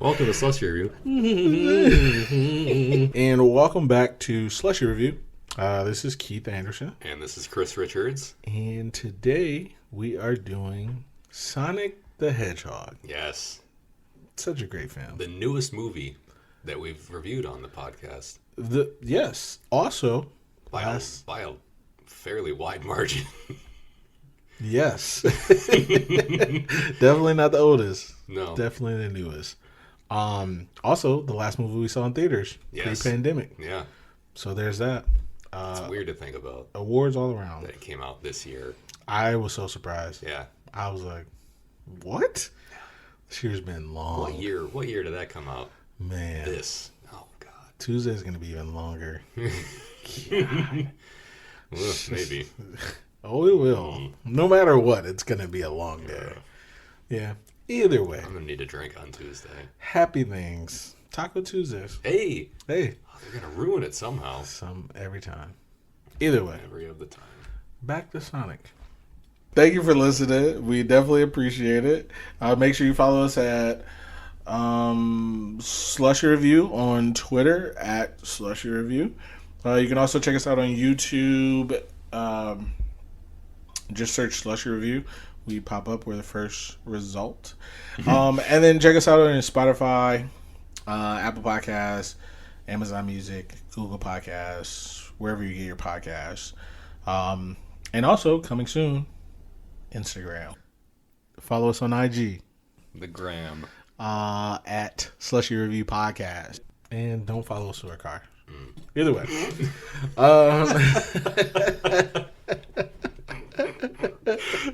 Welcome to Slushie Review. And welcome back to Slushie Review. This is Keith Anderson. And this is Chris Richards. And today we are doing Sonic the Hedgehog. Yes. Such a great film. The newest movie that we've reviewed on the podcast. Yes. Also, by a fairly wide margin. Yes. Definitely not the oldest. No. Definitely the newest. Also, the last movie we saw in theaters. Yes. Pre-pandemic. Yeah. So there's that. It's weird to think about. Awards all around. That it came out this year. I was so surprised. Yeah. I was like, what? This year's been long. What year did that come out? Man. This. Oh, God. Tuesday's going to be even longer. Well, maybe. Oh, it will. No matter what, it's going to be a long day. Yeah. Either way. I'm going to need a drink on Tuesday. Happy things. Taco Tuesdays. Hey. Oh, they're going to ruin it somehow. Every time. Either way. Every other time. Back to Sonic. Thank you for listening. We definitely appreciate it. Make sure you follow us at Slushie Review on Twitter at Slushie Review. You can also check us out on YouTube. Just search Slushie Review. We pop up. We're the first result. And then check us out on Spotify, Apple Podcasts, Amazon Music, Google Podcasts, wherever you get your podcasts. And also, coming soon, Instagram. Follow us on IG. The gram. At Slushie Review Podcast. And don't follow us to our car. Either way.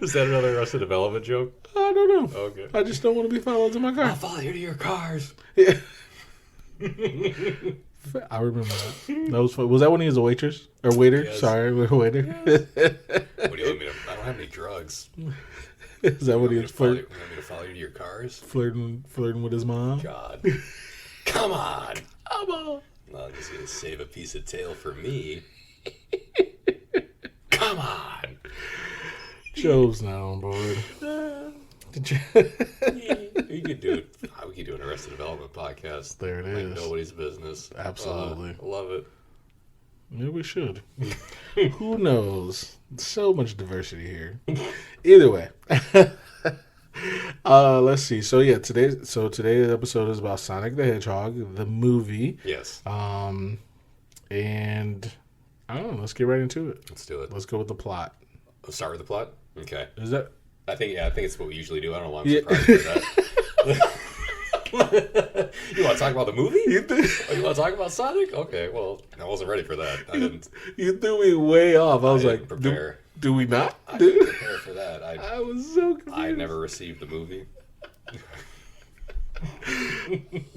Is that another Arrested Development joke? I don't know. Okay. I just don't want to be followed to my car. I'll follow you to your cars. Yeah. I remember that. That was fun. Was that when he was a waitress? Or waiter? Yes. Sorry, waiter. What do you want me to... I don't have any drugs. Is that what he was You want me to follow you to your cars? flirting with his mom? God. Come on. Come on. I'm just going to save a piece of tail for me. Come on. Joe's not on board. We could do it. We could do an Arrested Development podcast. There it like is. Nobody's business. Absolutely. I love it. Maybe we should. Who knows? So much diversity here. Either way. Let's see. So yeah, today's episode is about Sonic the Hedgehog, the movie. Yes. And I don't know, let's get right into it. Let's do it. Let's go with the plot. Let's start with the plot? Okay. Is that I think it's what we usually do. I don't know why I'm surprised by that. You want to talk about the movie? You want to talk about Sonic? Okay, well, I wasn't ready for that. I didn't. You threw me way off. I was like, prepare. Do we not? I didn't prepare for that. I was so confused. I never received the movie.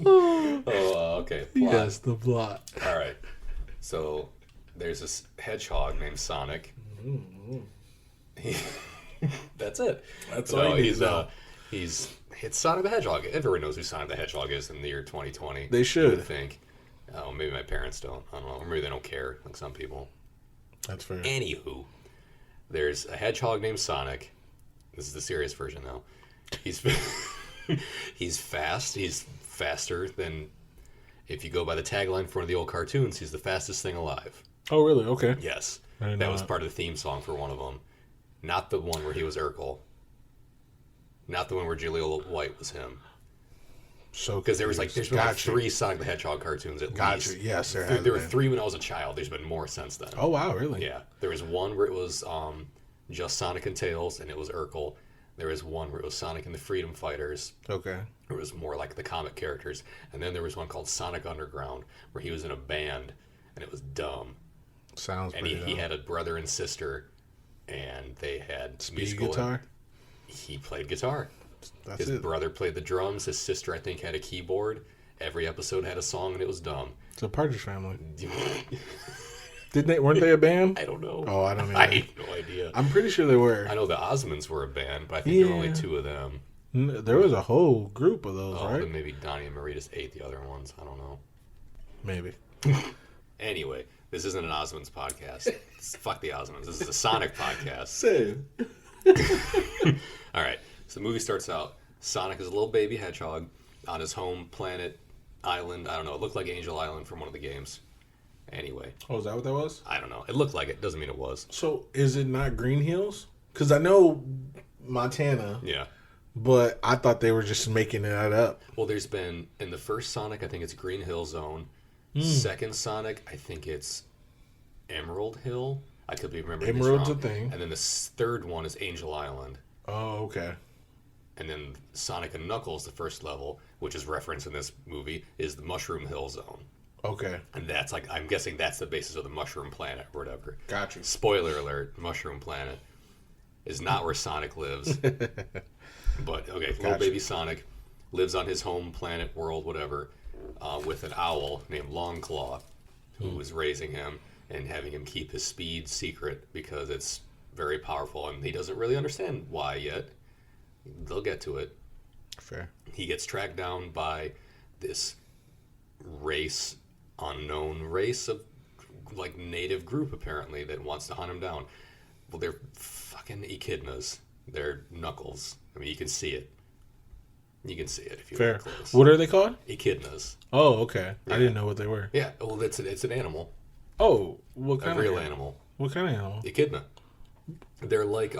Okay. Plot. Yes, the plot. All right. So there's this hedgehog named Sonic. That's it. That's all you need to know. It's Sonic the Hedgehog. Everyone knows who Sonic the Hedgehog is in the year 2020. They should. You would think. Oh, maybe my parents don't. I don't know. Or maybe they don't care, like some people. That's fair. Anywho, there's a hedgehog named Sonic. This is the serious version, though. He's fast. He's faster than, if you go by the tagline for one of the old cartoons, he's the fastest thing alive. Oh, really? Okay. Yes. That was part of the theme song for one of them. Not the one where he was Urkel. Not the one where Jaleel White was him. So because there's been like 3 Sonic the Hedgehog cartoons at least. Yes, there were 3 when I was a child. There's been more since then. Oh wow, really? Yeah. There was one where it was just Sonic and Tails, and it was Urkel. There was one where it was Sonic and the Freedom Fighters. Okay. It was more like the comic characters. And then there was one called Sonic Underground, where he was in a band, and it was dumb. Sounds pretty dumb. He had a brother and sister, and they had Speed guitar? He played guitar. His brother played the drums. His sister, I think, had a keyboard. Every episode had a song, and it was dumb. It's a Partridge Family. Weren't they a band? I don't know. Oh, I don't know. I have no idea. I'm pretty sure they were. I know the Osmonds were a band, but I think there were only 2 of them. There was a whole group of those, right? Then maybe Donnie and Marie just ate the other ones. I don't know. Maybe. Anyway, this isn't an Osmonds podcast. Fuck the Osmonds. This is a Sonic podcast. Same. All right. So the movie starts out. Sonic is a little baby hedgehog. on his home planet, island. I don't know. It looked like Angel Island from one of the games. Anyway. Oh, is that what that was? I don't know. It looked like it. Doesn't mean it was. So, is it not Green Hills? Because I know Montana. Yeah. But I thought they were just making that up. Well, there's been, in the first Sonic, I think it's Green Hill Zone. Second Sonic, I think it's Emerald Hill. I could be remembering Emerald's this wrong. a thing. And then the third one is Angel Island. Oh, okay. And then Sonic and Knuckles, the first level, which is referenced in this movie, is the Mushroom Hill Zone. Okay. And that's like, I'm guessing that's the basis of the Mushroom Planet or whatever. Gotcha. Spoiler alert, Mushroom Planet is not where Sonic lives. But, okay, little baby Sonic lives on his home planet, world, whatever, with an owl named Longclaw, who is raising him and having him keep his speed secret because it's very powerful, and he doesn't really understand why yet. They'll get to it. Fair. He gets tracked down by this unknown race of, like, native group, apparently, that wants to hunt him down. Well, they're fucking echidnas. They're Knuckles. I mean, you can see it. You can see it if you Fair. look close. What are they called? Echidnas. Oh, okay. Yeah. I didn't know what they were. Yeah, well, it's an animal. Oh, what kind A of real animal. What kind of animal? Echidna. They're like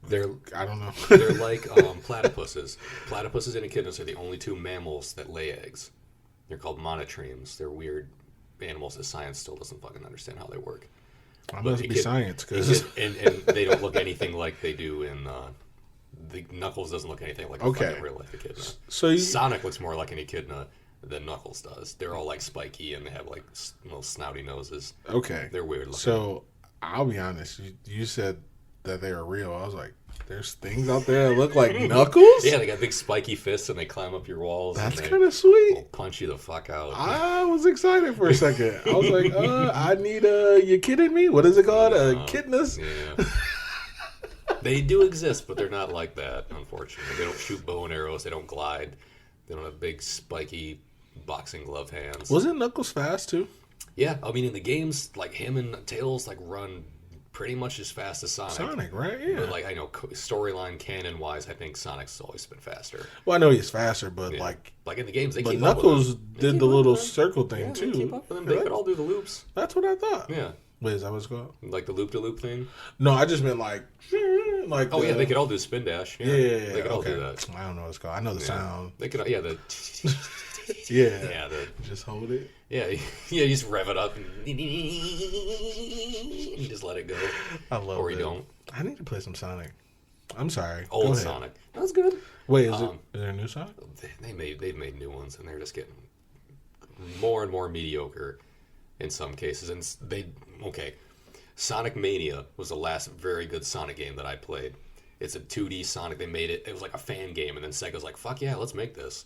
they're I don't know. they're like platypuses. Platypuses and echidnas are the only two mammals that lay eggs. They're called monotremes. They're weird animals that science still doesn't fucking understand how they work. I must be science because and they don't look anything like they do in the Knuckles doesn't look anything like a fucking real life echidna. So Sonic looks more like an echidna than Knuckles does. They're all like spiky and they have like little snouty noses. Okay, they're weird looking. So I'll be honest. You said that they were real. I was like, there's things out there that look like Knuckles. Yeah, they got big spiky fists and they climb up your walls. That's kind of sweet. They'll punch you the fuck out. I was excited for a second. I was like, I need you kidding me? What is it called? Echidnas? Yeah. They do exist, but they're not like that, unfortunately. They don't shoot bow and arrows. They don't glide. They don't have big, spiky boxing glove hands. Wasn't Knuckles fast, too? Yeah, I mean, in the games, like, him and Tails, like, run pretty much as fast as Sonic. Sonic, right? Yeah. But, like, I know storyline, canon-wise, I think Sonic's always been faster. Well, I know he's faster, but, yeah. like in the games, they but keep Knuckles up with did the little circle thing, too. They keep up with them. They could all do the loops. That's what I thought. Yeah. Wait, is that what it's called? Like the loop-to-loop thing? No, I just meant like oh, yeah, they could all do spin dash. Yeah, they could all do that. I don't know what it's called. I know the sound. They could, yeah. Just hold it. Yeah, you just rev it up and you just let it go. I love it. Or you don't. I need to play some Sonic. I'm sorry. Old Sonic. That was good. Wait, is there a new Sonic? They've made new ones, and they're just getting more and more mediocre in some cases. And Sonic Mania was the last very good Sonic game that I played. It's a 2D Sonic. They made it. It was like a fan game, and then Sega's like, "Fuck yeah, let's make this."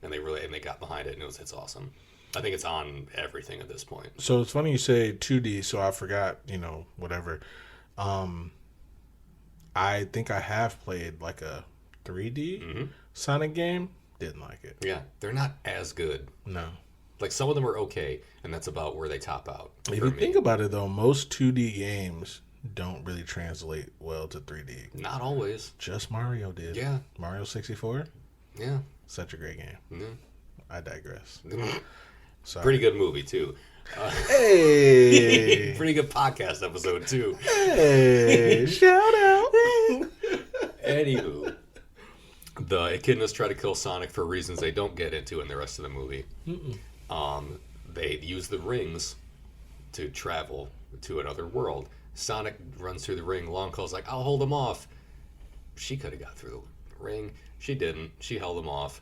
And they got behind it, and it's awesome. I think it's on everything at this point. So it's funny you say 2D. So I forgot, whatever. I think I have played like a 3D Sonic game. Didn't like it. Yeah, they're not as good. No. Like, some of them are okay, and that's about where they top out. If you think about it, though, most 2D games don't really translate well to 3D. Not always. Just Mario did. Yeah. Mario 64? Yeah. Such a great game. Yeah. I digress. Sorry. Pretty good movie, too. Hey! Pretty good podcast episode, too. Hey! Shout out! Anywho. The echidnas try to kill Sonic for reasons they don't get into in the rest of the movie. They use the rings to travel to another world. Sonic runs through the ring. Longclaw's like, I'll hold him off. She could have got through the ring. She didn't. She held him off.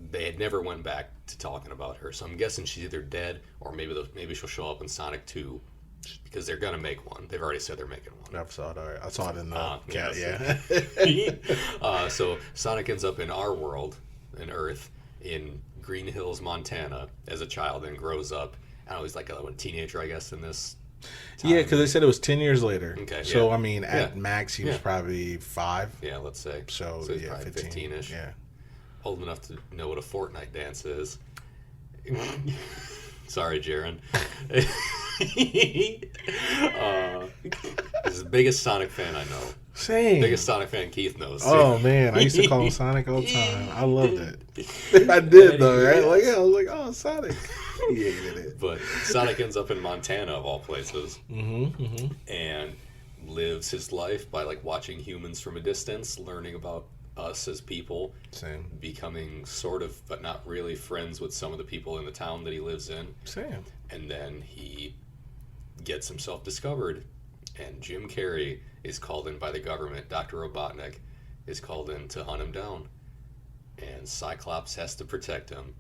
They had never went back to talking about her, so I'm guessing she's either dead or maybe she'll show up in Sonic 2 because they're gonna make one. They've already said they're making one. I saw it. I saw it in the cat. Yeah. So Sonic ends up in our world, in Earth, in Green Hills, Montana, as a child, and grows up. I don't know, he's like a teenager, I guess, in this time. Yeah, because they said it was 10 years later. Okay. So, I mean, at max, he was probably 5. Yeah, let's say. So he's yeah, probably 15-ish. Yeah. Old enough to know what a Fortnite dance is. Sorry, Jaron. He's the biggest Sonic fan I know. Same. Biggest Sonic fan Keith knows. Too. Oh man, I used to call him Sonic all the time. I loved it. I did though, right? Like I was like, oh, Sonic. He hated it. But Sonic ends up in Montana of all places, and lives his life by like watching humans from a distance, learning about us as people. Same. Becoming sort of, but not really, friends with some of the people in the town that he lives in. Same. And then he gets himself discovered, and Jim Carrey is called in by the government. Dr. Robotnik is called in to hunt him down, and Cyclops has to protect him.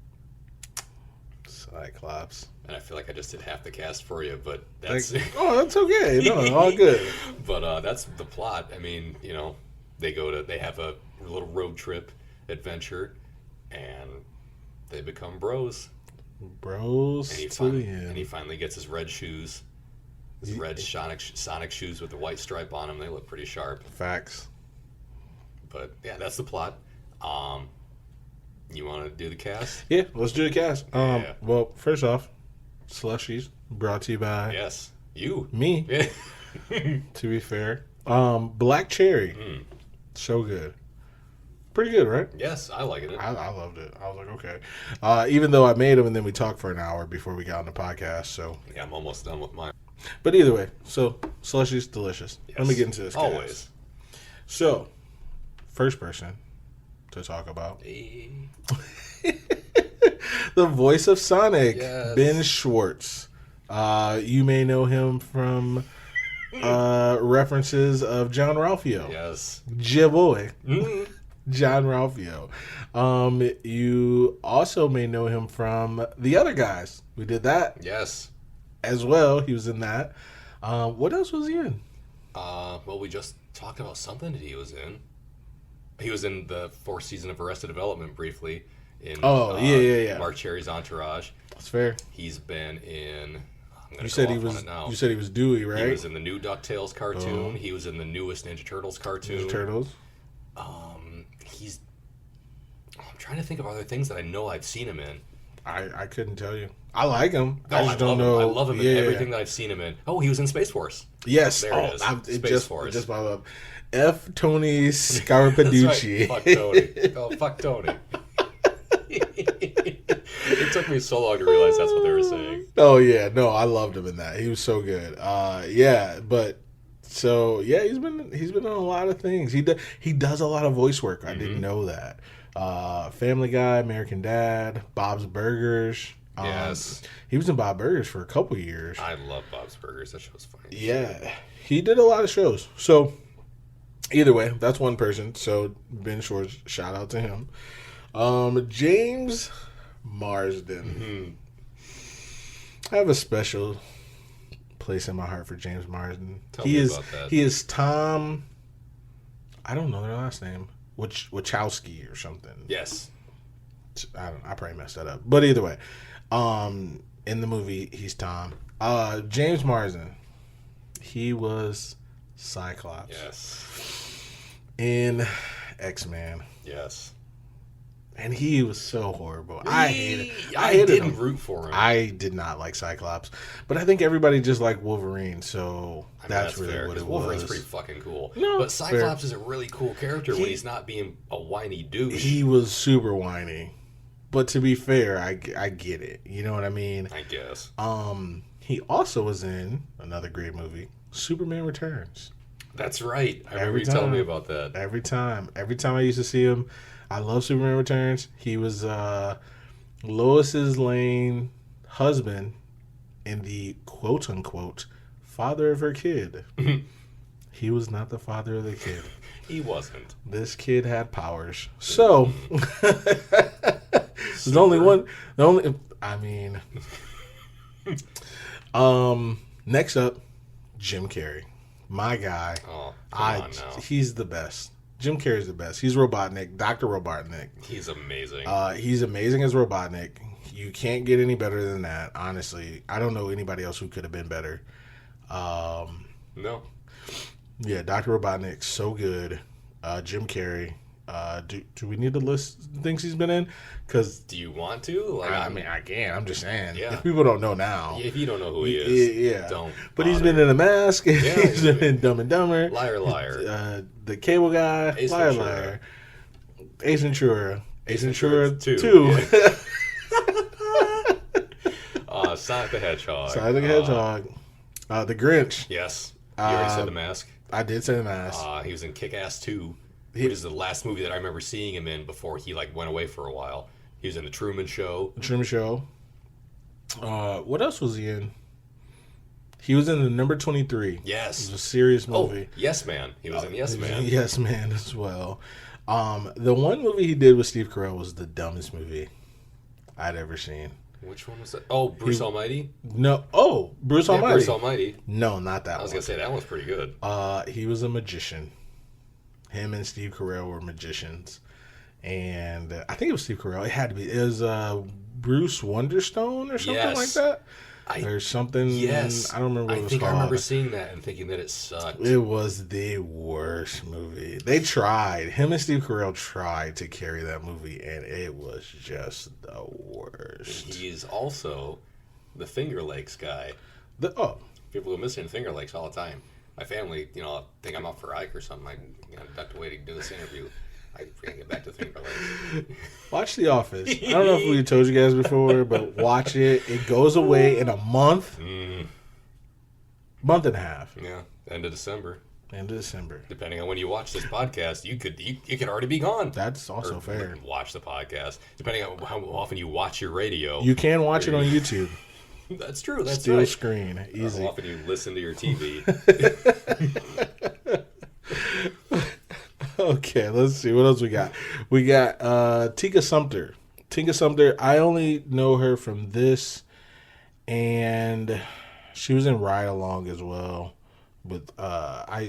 Cyclops. And I feel like I just did half the cast for you, but that's... that's okay. No, all good. But that's the plot. I mean, you know, they have a little road trip adventure, and they become bros. Bros to the end. And he finally gets his red shoes. His red Sonic shoes with the white stripe on them. They look pretty sharp. Facts. But, yeah, that's the plot. You want to do the cast? Yeah, let's do the cast. Yeah. Well, first off, Slushies brought to you by Yes. You. me. Yeah. To be fair, Black Cherry, so good, pretty good, right? Yes, I like it. I loved it. I was like, okay. Even though I made them and then we talked for an hour before we got on the podcast, so Yeah, I'm almost done with mine. But either way, so Slushies delicious. Yes. Let me get into this. Always. Cast. So, first person to talk about the voice of Sonic, Yes. Ben Schwartz. You may know him from references of John Ralphio. Yes. J-Boy. John Ralphio. You also may know him from The Other Guys. We did that Yes. as well. He was in that. What else was he in? Well, we just talked about something that he was in. He was in the fourth season of Arrested Development briefly. In, yeah. Mark Cherry's Entourage. That's fair. He's been in. You said he was. You said he was Dewey, right? He was in the new DuckTales cartoon. He was in the newest Ninja Turtles cartoon. Ninja Turtles. He's. I'm trying to think of other things that I know I've seen him in. I couldn't tell you. I like him. I just don't know. I love him in everything that I've seen him in. Oh, he was in Space Force. Yes. There it is. Space Force. Just popped up. F. Tony Scarapaducci. Right. Fuck Tony. Oh, fuck Tony. It took me so long to realize that's what they were saying. Oh yeah, no, I loved him in that. He was so good. He's been on a lot of things. He does a lot of voice work. I didn't know that. Family Guy, American Dad, Bob's Burgers. Yes. He was in Bob's Burgers for a couple years. I love Bob's Burgers. That show's funny. Yeah, he did a lot of shows. So either way, that's one person. So Ben Schwartz, shout out to him. James Marsden. I have a special place in my heart for James Marsden. Tell me about that. He is Tom. I don't know their last name. Wachowski or something. Yes. I probably messed that up. But either way, in the movie, he's Tom. James Marsden. He was Cyclops. Yes. In X-Men. Yes. And he was so horrible. I hated I didn't root for him. I did not like Cyclops. But I think everybody just liked Wolverine, so that's really fair, what it Wolverine's was. pretty fucking cool. No, but Cyclops fair. is a really cool character when he's not being a whiny douche. He was super whiny. But to be fair, I get it. You know what I mean? I guess. He also was in another great movie, Superman Returns. That's right. I remember you telling me about that. Every time I used to see him, I love Superman Returns. He was Lois's Lane husband and the quote unquote father of her kid. He was not the father of the kid. He wasn't. This kid had powers. So there's only one. Next up, Jim Carrey, my guy. Oh, come on now. He's the best. Jim Carrey's the best. He's Robotnik, Dr. Robotnik. He's amazing. He's amazing as Robotnik. You can't get any better than that, honestly. I don't know anybody else who could have been better. No. Yeah, Dr. Robotnik, so good. Jim Carrey Do we need to list things he's been in? Because Do you want to? Like, I mean, I can. I'm just saying. Yeah. If people don't know now. if you don't know who he is, don't. But he's been in The Mask. He's been in Dumb and Dumber. Liar, liar. The Cable Guy. Ace Liar, Ventura. liar. Ace Ventura. Ace Ventura Ventura 2. 2. Sonic the Hedgehog. Sonic the Hedgehog. The Grinch. Yes. You already said The Mask. I did say The Mask. He was in Kick-Ass 2, which is the last movie that I remember seeing him in before he went away for a while. He was in The Truman Show. The Truman Show. What else was he in? He was in the Number 23. Yes. It was a serious movie. Yes Man. He was in Yes Man. Yes Man as well. The one movie he did with Steve Carell was the dumbest movie I'd ever seen. Which one was that? Oh, Bruce Almighty? No. Oh, Bruce Almighty. Bruce Almighty. No, not that one. I was going to say, that one's pretty good. He was a magician. Him and Steve Carell were magicians. And I think it was Steve Carell. It had to be. It was Bruce Wonderstone or something like that. Or something. Yes. I don't remember what it was called. I remember seeing that and thinking that it sucked. It was the worst movie. They tried. Him and Steve Carell tried to carry that movie, and it was just the worst. He's also the Finger Lakes guy. People go missing in Finger Lakes all the time. My family, think I'm up for Ike or something. I ducked away to do this interview. I can't get back to Finger Lakes. Watch The Office. I don't know if we told you guys before, but watch it. It goes away in a month. Month and a half. Yeah, end of December. End of December. Depending on when you watch this podcast, you could already be gone. That's also fair. Watch the podcast. Depending on how often you watch your radio. You can watch it on YouTube. That's true. That's Still right. screen. Easy. How often you listen to your TV. Okay, let's see. What else we got? We got Tika Sumpter. Tika Sumpter, I only know her from this, and she was in Ride Along as well.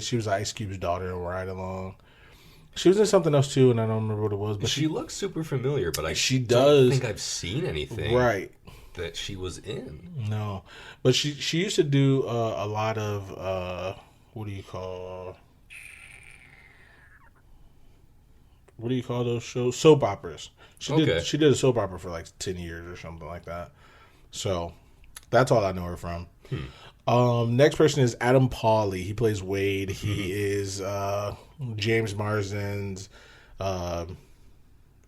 She was Ice Cube's daughter in Ride Along. She was in something else too, and I don't remember what it was. But she looks super familiar, but she don't think I've seen anything that she was in. No, but she used to do a lot of what do you call those shows? Soap operas. She did a soap opera for 10 years or something like that. So that's all I know her from. Next person is Adam Pawley. He plays Wade. He is James Marsden's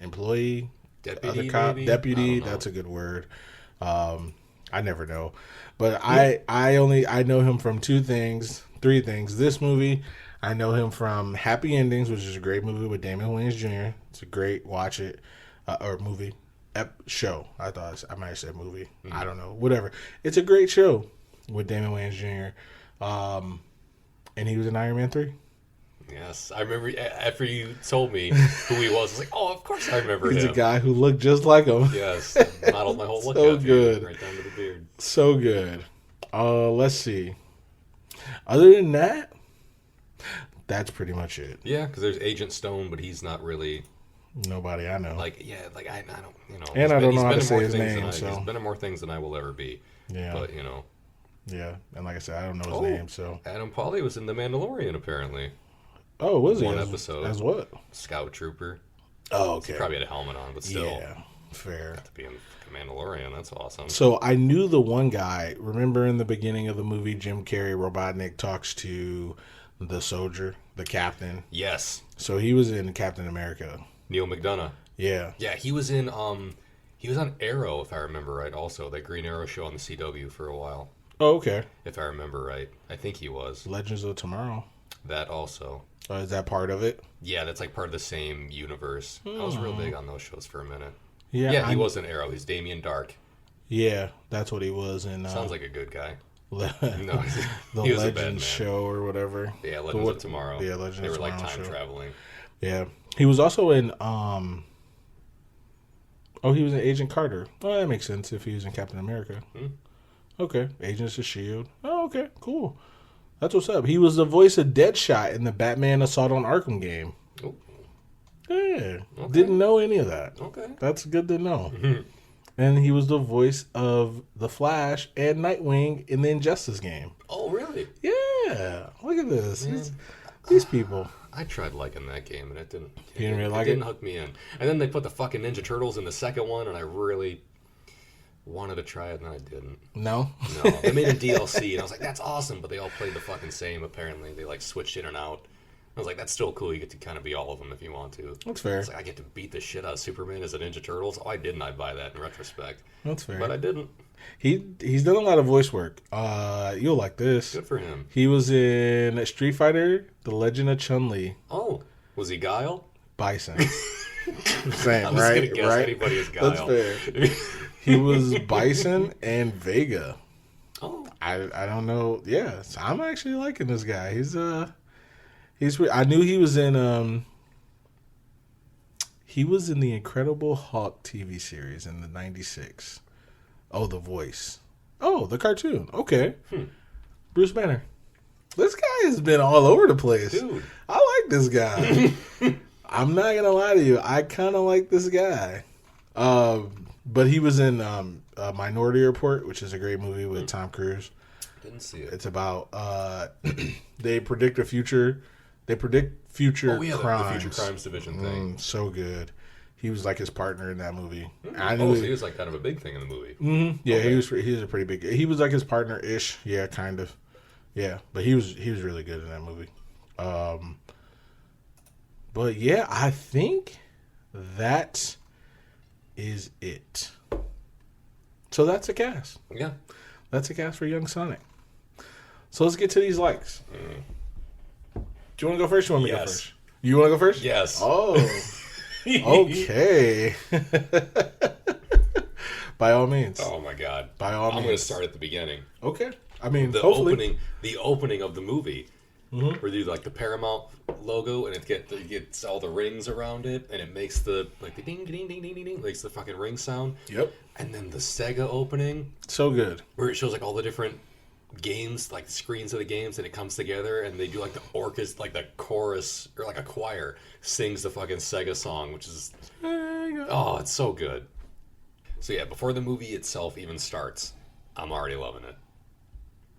employee, deputy, cop, maybe? deputy. That's a good word. I never know, but I know him from three things. This movie, I know him from Happy Endings, which is a great movie with Damon Wayans Jr. It's a great watch it or movie show. I might have said movie. I don't know. Whatever. It's a great show with Damon Wayans Jr. And he was in Iron Man 3. Yes, I remember after you told me who he was. I was like, oh, of course I remember him. He's a guy who looked just like him. Yes, modeled my whole look So after good. him, right down to the beard. So good. Let's see. Other than that, that's pretty much it. Yeah, because there's Agent Stone, but he's not really nobody I know. I don't, And I don't know how to say his name. He's been in more things than I will ever be. Yeah. But Yeah, and like I said, I don't know his name. So Adam Pawley was in The Mandalorian apparently. Oh, was he? One episode. As what? Scout Trooper. Oh, okay. He probably had a helmet on, but still. Yeah, fair. To be in Mandalorian, that's awesome. So I knew the one guy. Remember in the beginning of the movie, Jim Carrey, Robotnik talks to the soldier, the captain. Yes. So he was in Captain America. Neal McDonough. Yeah. Yeah, he was in. He was on Arrow, if I remember right. Also, that Green Arrow show on the CW for a while. Oh, okay. If I remember right, I think he was. Legends of Tomorrow. That also. Is that part of it? Yeah, that's part of the same universe. I was real big on those shows for a minute. Yeah, he was in Arrow. He's Damien Dark. Yeah, that's what he was in. Sounds like a good guy. No, the he was Legends show or whatever. Yeah, Legends of Tomorrow. Yeah, Legends of Tomorrow. They were time show. traveling. Yeah, he was also in. He was in Agent Carter. Oh, that makes sense if he was in Captain America. Okay, Agents of S.H.I.E.L.D. Oh, okay, cool. That's what's up. He was the voice of Deadshot in the Batman Assault on Arkham game. Oh. Yeah, Okay. didn't know any of that. Okay. That's good to know. And he was the voice of the Flash and Nightwing in the Injustice game. Oh, really? Yeah, look at this. These people. I tried liking that game, and it didn't. You didn't really like it? it? Didn't hook me in. And then they put the fucking Ninja Turtles in the second one, and I really wanted to try it, and I didn't. No? No. They made a DLC, and I was like, that's awesome, but they all played the fucking same, apparently. They, like, switched in and out. I was like, that's still cool. You get to kind of be all of them if you want to. That's fair. It's like, I get to beat the shit out of Superman as a Ninja Turtles. Oh, I didn't. I'd buy that in retrospect. That's fair. But I didn't. He's done a lot of voice work. You'll like this. Good for him. He was in Street Fighter, The Legend of Chun-Li. Oh, was he Guile? Bison. Same, I was right? gonna guess right? anybody is Guile. That's fair. He was Bison and Vega. Oh. I don't know. Yeah, so I'm actually liking this guy. He's I knew he was in the Incredible Hulk TV series in the '96. Oh, the voice. Oh, the cartoon. Okay. Bruce Banner. This guy has been all over the place. Dude. I like this guy. I'm not going to lie to you. I kind of like this guy. But he was in Minority Report, which is a great movie with Tom Cruise. Didn't see it. It's about they predict a future. They predict future crimes. The Future Crimes Division thing. So good. He was like his partner in that movie. I So knew he was like kind of a big thing in the movie. Mm-hmm. Yeah, Okay. he was a pretty big. He was like his partner ish. Yeah, kind of. Yeah, but he was really good in that movie. But yeah, I think that is it. So that's a cast. Yeah. That's a cast for Young Sonic. So let's get to these likes. Do you want to go first? Or you want me to go Yes. first? You want to go first? Yes. Oh. Okay. By all means. Oh my god. By all I'm means. going to start at the beginning. Okay. I mean, The hopefully. opening of the movie, where you do like the Paramount logo, and it gets all the rings around it, and it makes the ding ding ding ding ding ding, makes the fucking ring sound. Yep. And then the Sega opening, So good. where it shows like all the different games, like the screens of the games, and it comes together, and they do like the orchestra, like the chorus or like a choir sings the fucking Sega song, which is it's so good. So yeah, before the movie itself even starts, I'm already loving it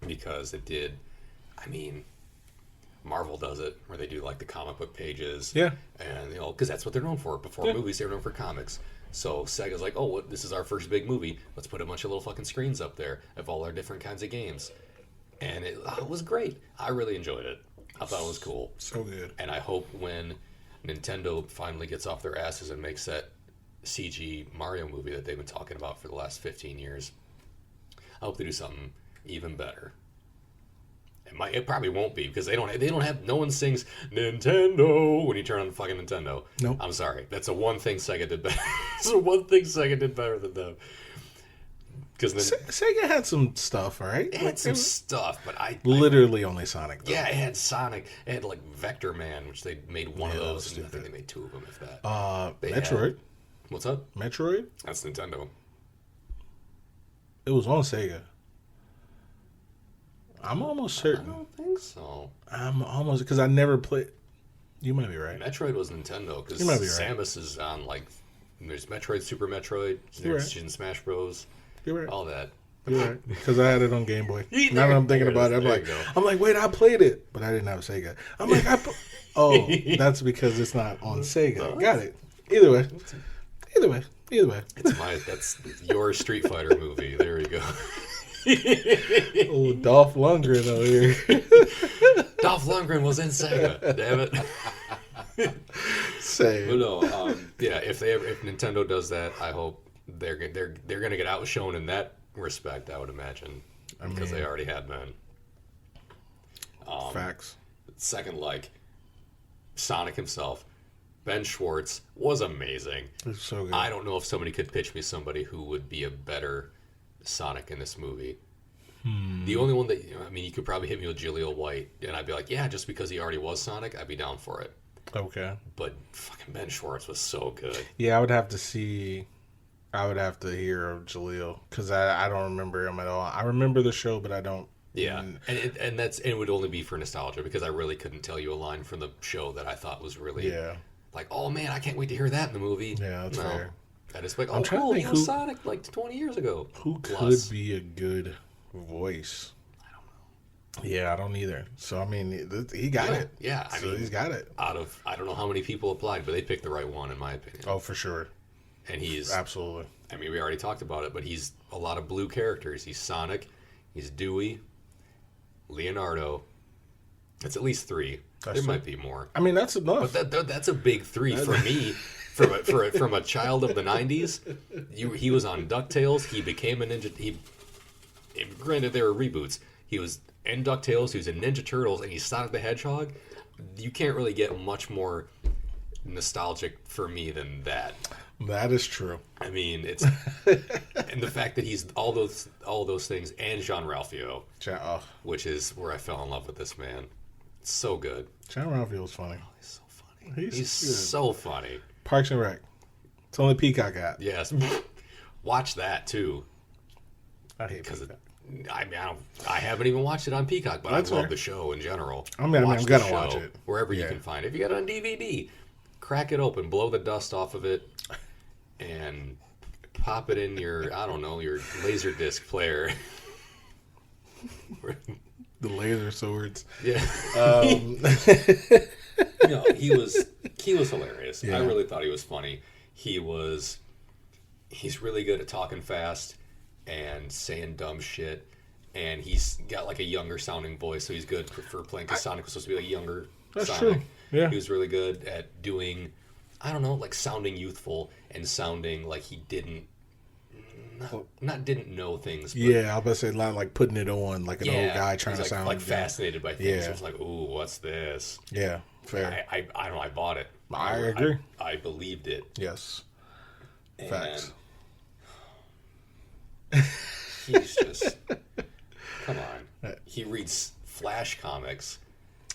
because it did. I mean, Marvel does it where they do like the comic book pages, Yeah. and because that's what they're known for. Before movies, they were known for comics. So Sega's like, oh, this is our first big movie. Let's put a bunch of little fucking screens up there of all our different kinds of games. And it was great. I really enjoyed it. I thought it was cool. So good. And I hope when Nintendo finally gets off their asses and makes that CG Mario movie that they've been talking about for the last 15 years, I hope they do something even better. It probably won't be because they don't have no one sings Nintendo when you turn on the fucking Nintendo. Nope. I'm sorry. That's the one thing Sega did better. It's the one thing Sega did better than them. Because Sega had some stuff, right? it had some stuff, but literally only Sonic. Though. yeah, it had Sonic. It had like Vector Man, which they made one of Yeah, that those. was And I think stupid. they made two of them, if that. They Metroid. had- what's up? Metroid. That's Nintendo. It was on Sega. I'm almost I certain. don't think so. I'm almost because I never played. You might be right. Metroid was Nintendo because You might be right. Samus is on like there's Metroid, Super Metroid, You're there's right. in Smash Bros. You're right. All that. You're right. Because I had it on Game Boy. There- Now that I'm thinking there it about is. it, There you go. I'm like, wait, I played it, but I didn't have Sega. I'm like, oh, that's because it's not on Sega. Got it. Either way. That's your Street Fighter movie. There we go. Oh, Dolph Lundgren over here. Dolph Lundgren was in Sega. Damn it. But Same. no, yeah. If Nintendo does that, I hope they're gonna get outshone in that respect. I would imagine because they already have been. Facts. Second, like Sonic himself, Ben Schwartz was amazing. It's so good. I don't know if somebody could pitch me somebody who would be a better Sonic in this movie. The only one that you could probably hit me with Jaleel White, and I'd be like, yeah, just because he already was Sonic, I'd be down for it. Okay. But fucking Ben Schwartz was so good. Yeah, I would have to hear of Jaleel because I don't remember him at all. I remember the show, but I don't. Yeah, and it would only be for nostalgia because I really couldn't tell you a line from the show that I thought was really like, oh man, I can't wait to hear that in the movie. Yeah, that's fair. I just like, I'm oh trying to cool, think he was who- Sonic like 20 years ago. Who Plus. could be a good voice? Yeah, I don't either. So I mean, he got it. Yeah, I mean, he's got it. Out of I don't know how many people applied, but they picked the right one in my opinion. Oh, for sure. And he's absolutely. I mean, we already talked about it, but he's a lot of blue characters. He's Sonic, he's Dewey, Leonardo. That's at least 3. There might be more. I mean, that's enough. But that's a big 3 for me. From a child of the 90s, he was on DuckTales. He became a ninja. Granted, there were reboots. He was in DuckTales. He was in Ninja Turtles, and he's Sonic the Hedgehog. You can't really get much more nostalgic for me than that. That is true. I mean, it's and the fact that he's all those things, and Jean-Ralphio, which is where I fell in love with this man. It's so good. Jean-Ralphio's funny. Oh, he's so funny. He's so funny. Parks and Rec. It's only Peacock app. Yes. Watch that too. I hate Peacock. I mean, I haven't even watched it on Peacock, but I love the show in general. I'm gonna watch it wherever you can find it. If you got it on DVD, crack it open, blow the dust off of it, and pop it in your your Laserdisc player. The laser swords. Yeah. He was hilarious. Yeah. I really thought he was funny. He's really good at talking fast and saying dumb shit, and he's got like a younger sounding voice, so he's good for playing, because Sonic was supposed to be like younger. That's Sonic. True. Yeah. He was really good at doing, like sounding youthful and sounding like he didn't know things. But, yeah, I was about to say like putting it on like an old guy trying to sound like fascinated by things. Yeah. So it's like, ooh, what's this? Yeah, fair. I don't know. I bought it. I agree. I believed it. Yes. Facts. He's just come on. He reads Flash comics.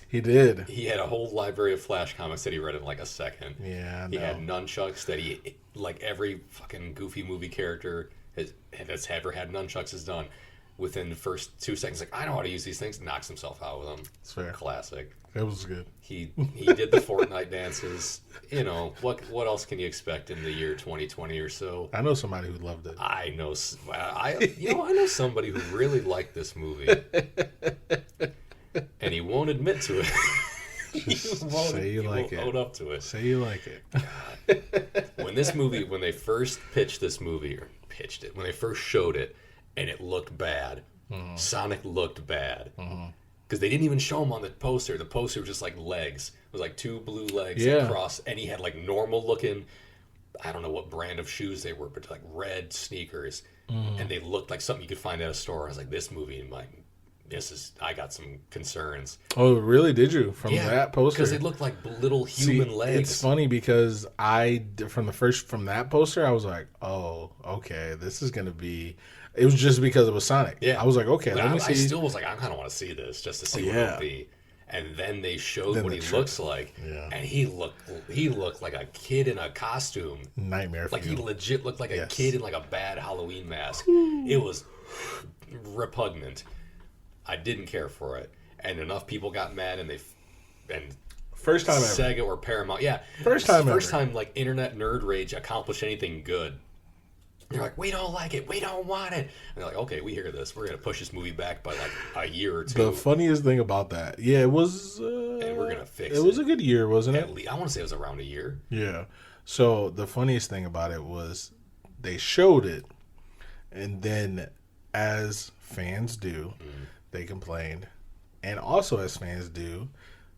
He did. He had a whole library of Flash comics that he read in like a second. Yeah, he had nunchucks that he like every fucking Goofy movie character that's ever had nunchucks has done. Within the first 2 seconds, like, I know how to use these things. Knocks himself out with them. It's fair. Classic. It was good. He did the Fortnite dances. What else can you expect in the year 2020 or so? I know somebody who loved it. I know somebody who really liked this movie, and he won't admit to it. Say you like it. Own up to it. Say you like it. God. When they first pitched this movie, or pitched it, when they first showed it, and it looked bad. Mm-hmm. Sonic looked bad. Because they didn't even show him on the poster. The poster was just like legs. It was like 2 blue legs across, and he had like normal looking, I don't know what brand of shoes they were, but like red sneakers. And they looked like something you could find at a store. I was like, this movie, I got some concerns. Oh, really? Did you? From that poster? Because it looked like little human legs. It's funny because from that poster, I was like, oh, okay, this is going to be... It was just because it was Sonic. Yeah. I was like, okay, let me see. I still was like, I kind of want to see this just to see what it'll be. And then they showed what he looks like, and he looked like a kid in a costume. Nightmare. Like he legit looked like a kid in like a bad Halloween mask. It was repugnant. I didn't care for it, and enough people got mad, and first time Sega ever. or Paramount, first time like internet nerd rage accomplished anything good. They're like, we don't like it. We don't want it. And they're like, okay, we hear this. We're going to push this movie back by like a year or 2. The funniest thing about that, it was... and we're going to fix it. It was a good year, wasn't it? At least, I want to say it was around a year. Yeah. So the funniest thing about it was they showed it, and then as fans do, they complained. And also as fans do,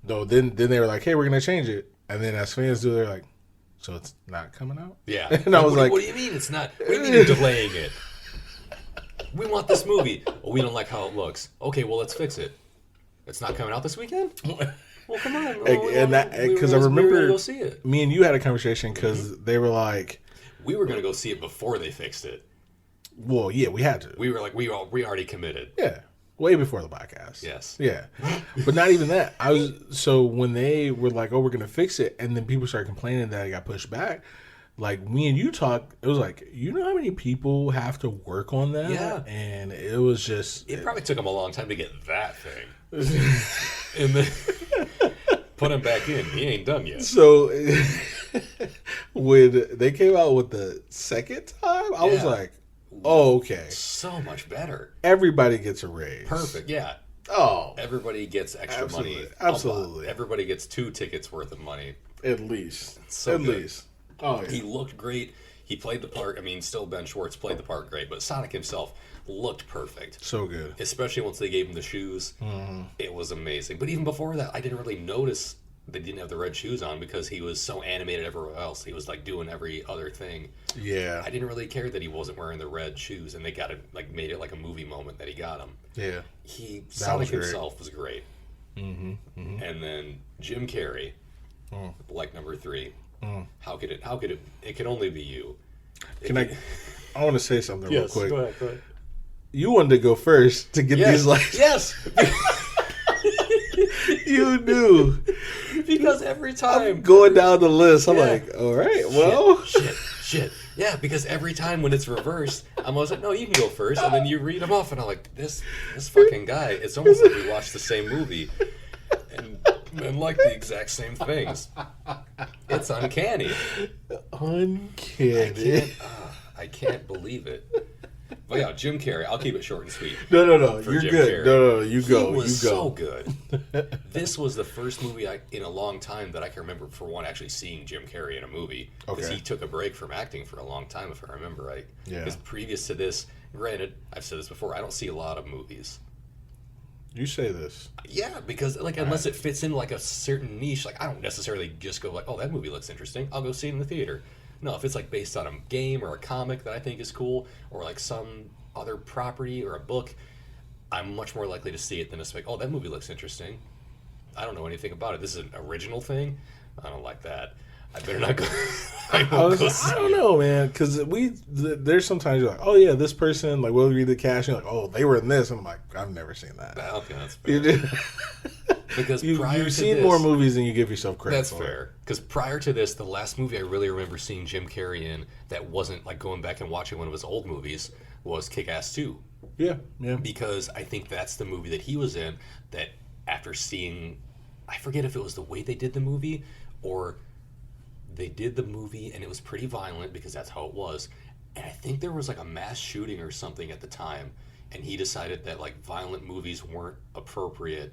though, then they were like, hey, we're going to change it. And then as fans do, they're like, so it's not coming out? Yeah. And I was like... What do you mean it's not? What do you mean you're delaying it? We want this movie. Oh, we don't like how it looks. Okay, well, let's fix it. It's not coming out this weekend? Well, come on. Because I remember... We were going to go see it. Me and you had a conversation because they were like... We were going to go see it before they fixed it. Well, yeah, we had to. We were like, we already committed. Yeah. Way before the podcast. Yes. Yeah. But not even that. So when they were like, oh, we're going to fix it, and then people started complaining that it got pushed back, like me and you talked, it was like, you know how many people have to work on that? Yeah. And it was just... It probably took them a long time to get that thing. And then put him back in. He ain't done yet. So when they came out with the second time, I was like, oh, okay. So much better. Everybody gets a raise. Perfect, yeah. Oh, Everybody gets extra money. Absolutely. Everybody gets 2 tickets worth of money. At least. So at good. least. Oh, yeah. He looked great. He played the part. I mean, still Ben Schwartz played the part great, but Sonic himself looked perfect. So good. Especially once they gave him the shoes. Mm-hmm. It was amazing. But even before that, I didn't really notice they didn't have the red shoes on because he was so animated everywhere else. He was like doing every other thing. Yeah. I didn't really care that he wasn't wearing the red shoes, and they got it like made it like a movie moment that he got them. Yeah. Sonic himself was great. Mm-hmm. Mm-hmm. And then Jim Carrey, like number 3. How could it? It can only be you. I want to say something real quick. Go ahead. You wanted to go first to get these likes. Yes. You knew. Because every time I'm going down the list, I'm like, all right, well. Shit. Yeah, because every time when it's reversed, I'm always like, no, you can go first. And then you read them off, and I'm like, this fucking guy, it's almost like we watched the same movie and like the exact same things. It's uncanny. Uncanny. I can't believe it. But yeah, Jim Carrey. I'll keep it short and sweet. No. You're Jim good. Carrey. No. You go. He was you go. so good. This was the first movie in a long time that I can remember, for one, actually seeing Jim Carrey in a movie. Because he took a break from acting for a long time, if I remember right. Yeah. Because previous to this, granted, I've said this before, I don't see a lot of movies. You say this. Yeah, because unless it fits in like a certain niche, like I don't necessarily just go like, oh, that movie looks interesting, I'll go see it in the theater. No, if it's like based on a game or a comic that I think is cool, or like some other property or a book, I'm much more likely to see it than just like, oh, that movie looks interesting. I don't know anything about it. This is an original thing. I don't like that. I better not go. I don't know, man, because there's sometimes you're like, oh yeah, this person, like we'll read the cast, and you're like, oh, they were in this, and I'm like, I've never seen that. Okay, that's fair. Because you've seen more movies than you give yourself credit for. That's fair. Because prior to this, the last movie I really remember seeing Jim Carrey in that wasn't like going back and watching one of his old movies was Kick-Ass 2. Yeah. Because I think that's the movie that he was in that after seeing, I forget if it was the way they did the movie or they did the movie and it was pretty violent because that's how it was. And I think there was like a mass shooting or something at the time, and he decided that like violent movies weren't appropriate.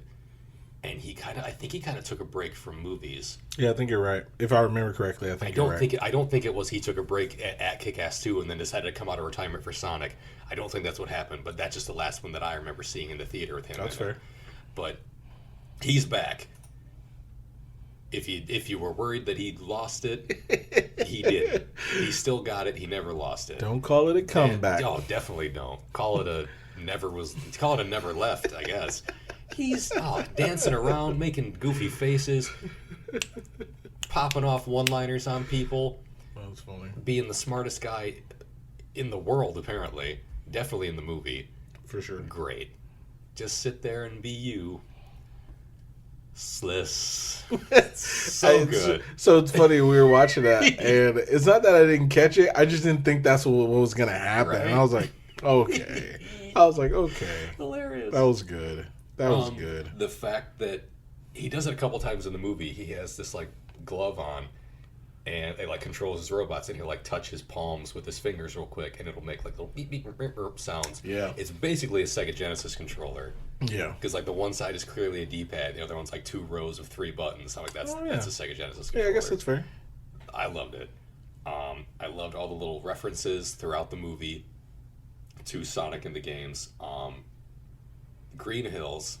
And I think he kind of took a break from movies. Yeah, I think you're right. If I remember correctly, I don't think it was he took a break at Kick-Ass 2 and then decided to come out of retirement for Sonic. I don't think that's what happened, but that's just the last one that I remember seeing in the theater with him. That's fair. But he's back. If you were worried that he lost it, he didn't. He still got it. He never lost it. Don't call it a comeback. Oh, definitely don't. Call it a never left, I guess. He's dancing around, making goofy faces, popping off one-liners on people. That was funny. Being the smartest guy in the world, apparently. Definitely in the movie. For sure. Great. Just sit there and be you. Sliss. So good. So it's funny, we were watching that, and it's not that I didn't catch it, I just didn't think that's what was going to happen. Right? And I was like, okay. Hilarious. That was good. That was good. The fact that he does it a couple times in the movie, he has this like glove on, and it like controls his robots, and he'll like touch his palms with his fingers real quick, and it'll make like little beep beep beep, beep, beep sounds. Yeah, it's basically a Sega Genesis controller. Yeah, because like the one side is clearly a D-pad, the other one's like 2 rows of 3 buttons. So like that's a Sega Genesis controller. Yeah, I guess that's fair. I loved it. I loved all the little references throughout the movie to Sonic in the games. Green Hills.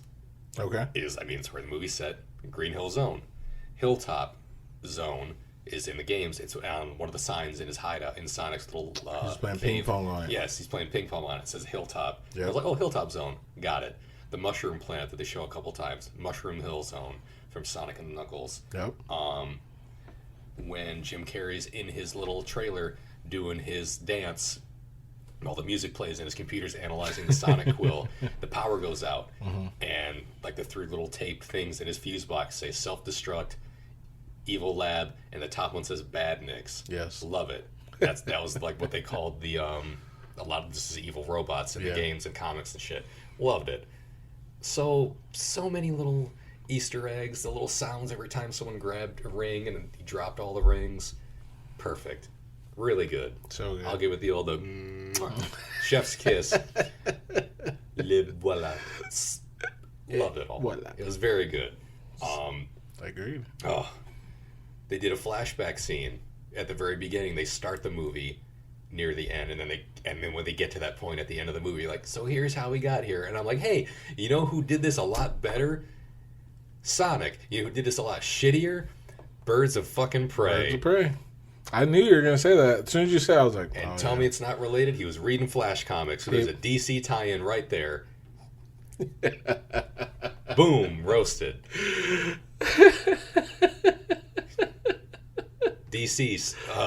Okay. It's where the movie's set. Green Hill Zone. Hilltop Zone is in the games. It's on one of the signs in his hideout in Sonic's little he's playing cave. ping pong on it. Yes, he's playing ping pong on it. It says Hilltop. Yep. I was like, oh, Hilltop Zone. Got it. The mushroom plant that they show a couple times. Mushroom Hill Zone from Sonic and Knuckles. Yep. When Jim Carrey's in his little trailer doing his dance, while the music plays and his computer's analyzing the Sonic quill, the power goes out, and like the 3 little taped things in his fuse box say self-destruct, evil lab, and the top one says badniks. Yes. Love it. That was like what they called the a lot of this is evil robots in the games and comics and shit. Loved it. So many little Easter eggs, the little sounds every time someone grabbed a ring and he dropped all the rings. Perfect. Really good. So good. I'll give it the old chef's kiss. Le voilà. Loved it all. Voila. It was very good. Agreed. Oh, they did a flashback scene at the very beginning. They start the movie near the end, and then when they get to that point at the end of the movie, like, so here's how we got here. And I'm like, hey, you know who did this a lot better? Sonic. You know who did this a lot shittier? Birds of fucking Prey. Birds of Prey. I knew you were going to say that. As soon as you said it, I was like, and tell me it's not related. He was reading Flash comics, so there's a DC tie-in right there. Boom, roasted. DC,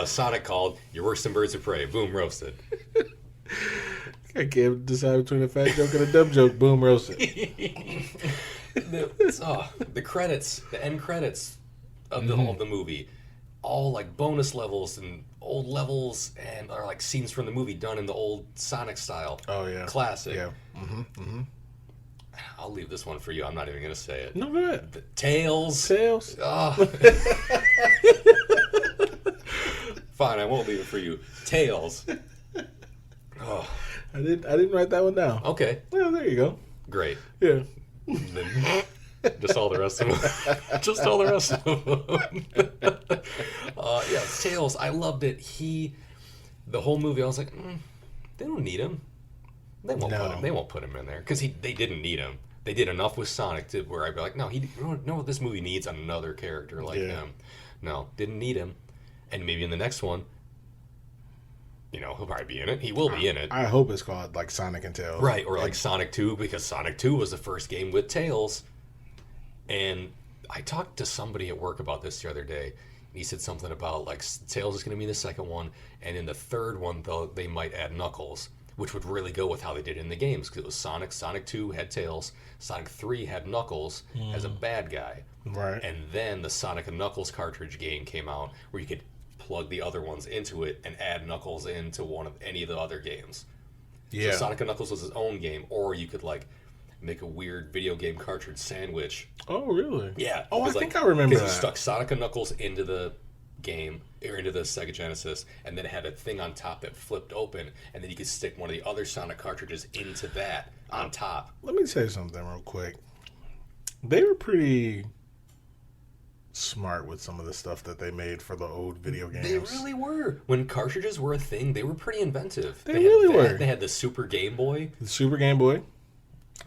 Sonic called, you're worse than Birds of Prey. Boom, roasted. I can't decide between a fat joke and a dumb joke. Boom, roasted. The credits, the end credits of the movie, all like bonus levels and old levels and are like scenes from the movie done in the old Sonic style. Oh, yeah. Classic. Yeah. I'll leave this one for you. I'm not even going to say it. No, go ahead. Tails. Oh. Fine, I won't leave it for you. Tails. Oh. I didn't write that one down. Okay. Well, there you go. Great. Yeah. Then just all the rest of them. Just all the rest of them. Yeah, Tails. I loved it. The whole movie, I was like, they don't need him. They won't put him in there because they didn't need him. They did enough with Sonic to where I'd be like, no, this movie needs another character like him. No, didn't need him. And maybe in the next one, he'll probably be in it. He will be in it. I hope it's called like Sonic and Tails. Right, or like Sonic 2, because Sonic 2 was the first game with Tails. And I talked to somebody at work about this the other day. He said something about like Tails is going to be the second one, and in the third one, though, they might add Knuckles, which would really go with how they did it in the games, because it was Sonic 2 had Tails, Sonic 3 had Knuckles as a bad guy. Right. And then the Sonic and Knuckles cartridge game came out, where you could plug the other ones into it and add Knuckles into one of any of the other games. Yeah. So Sonic and Knuckles was his own game, or you could like make a weird video game cartridge sandwich. Oh, really? Yeah. Oh, I think I remember that. Because you stuck Sonic and Knuckles into the game, or into the Sega Genesis, and then it had a thing on top that flipped open, and then you could stick one of the other Sonic cartridges into that on top. Let me say something real quick. They were pretty smart with some of the stuff that they made for the old video games. They really were. When cartridges were a thing, they were pretty inventive. They really were. They had the Super Game Boy. The Super Game Boy.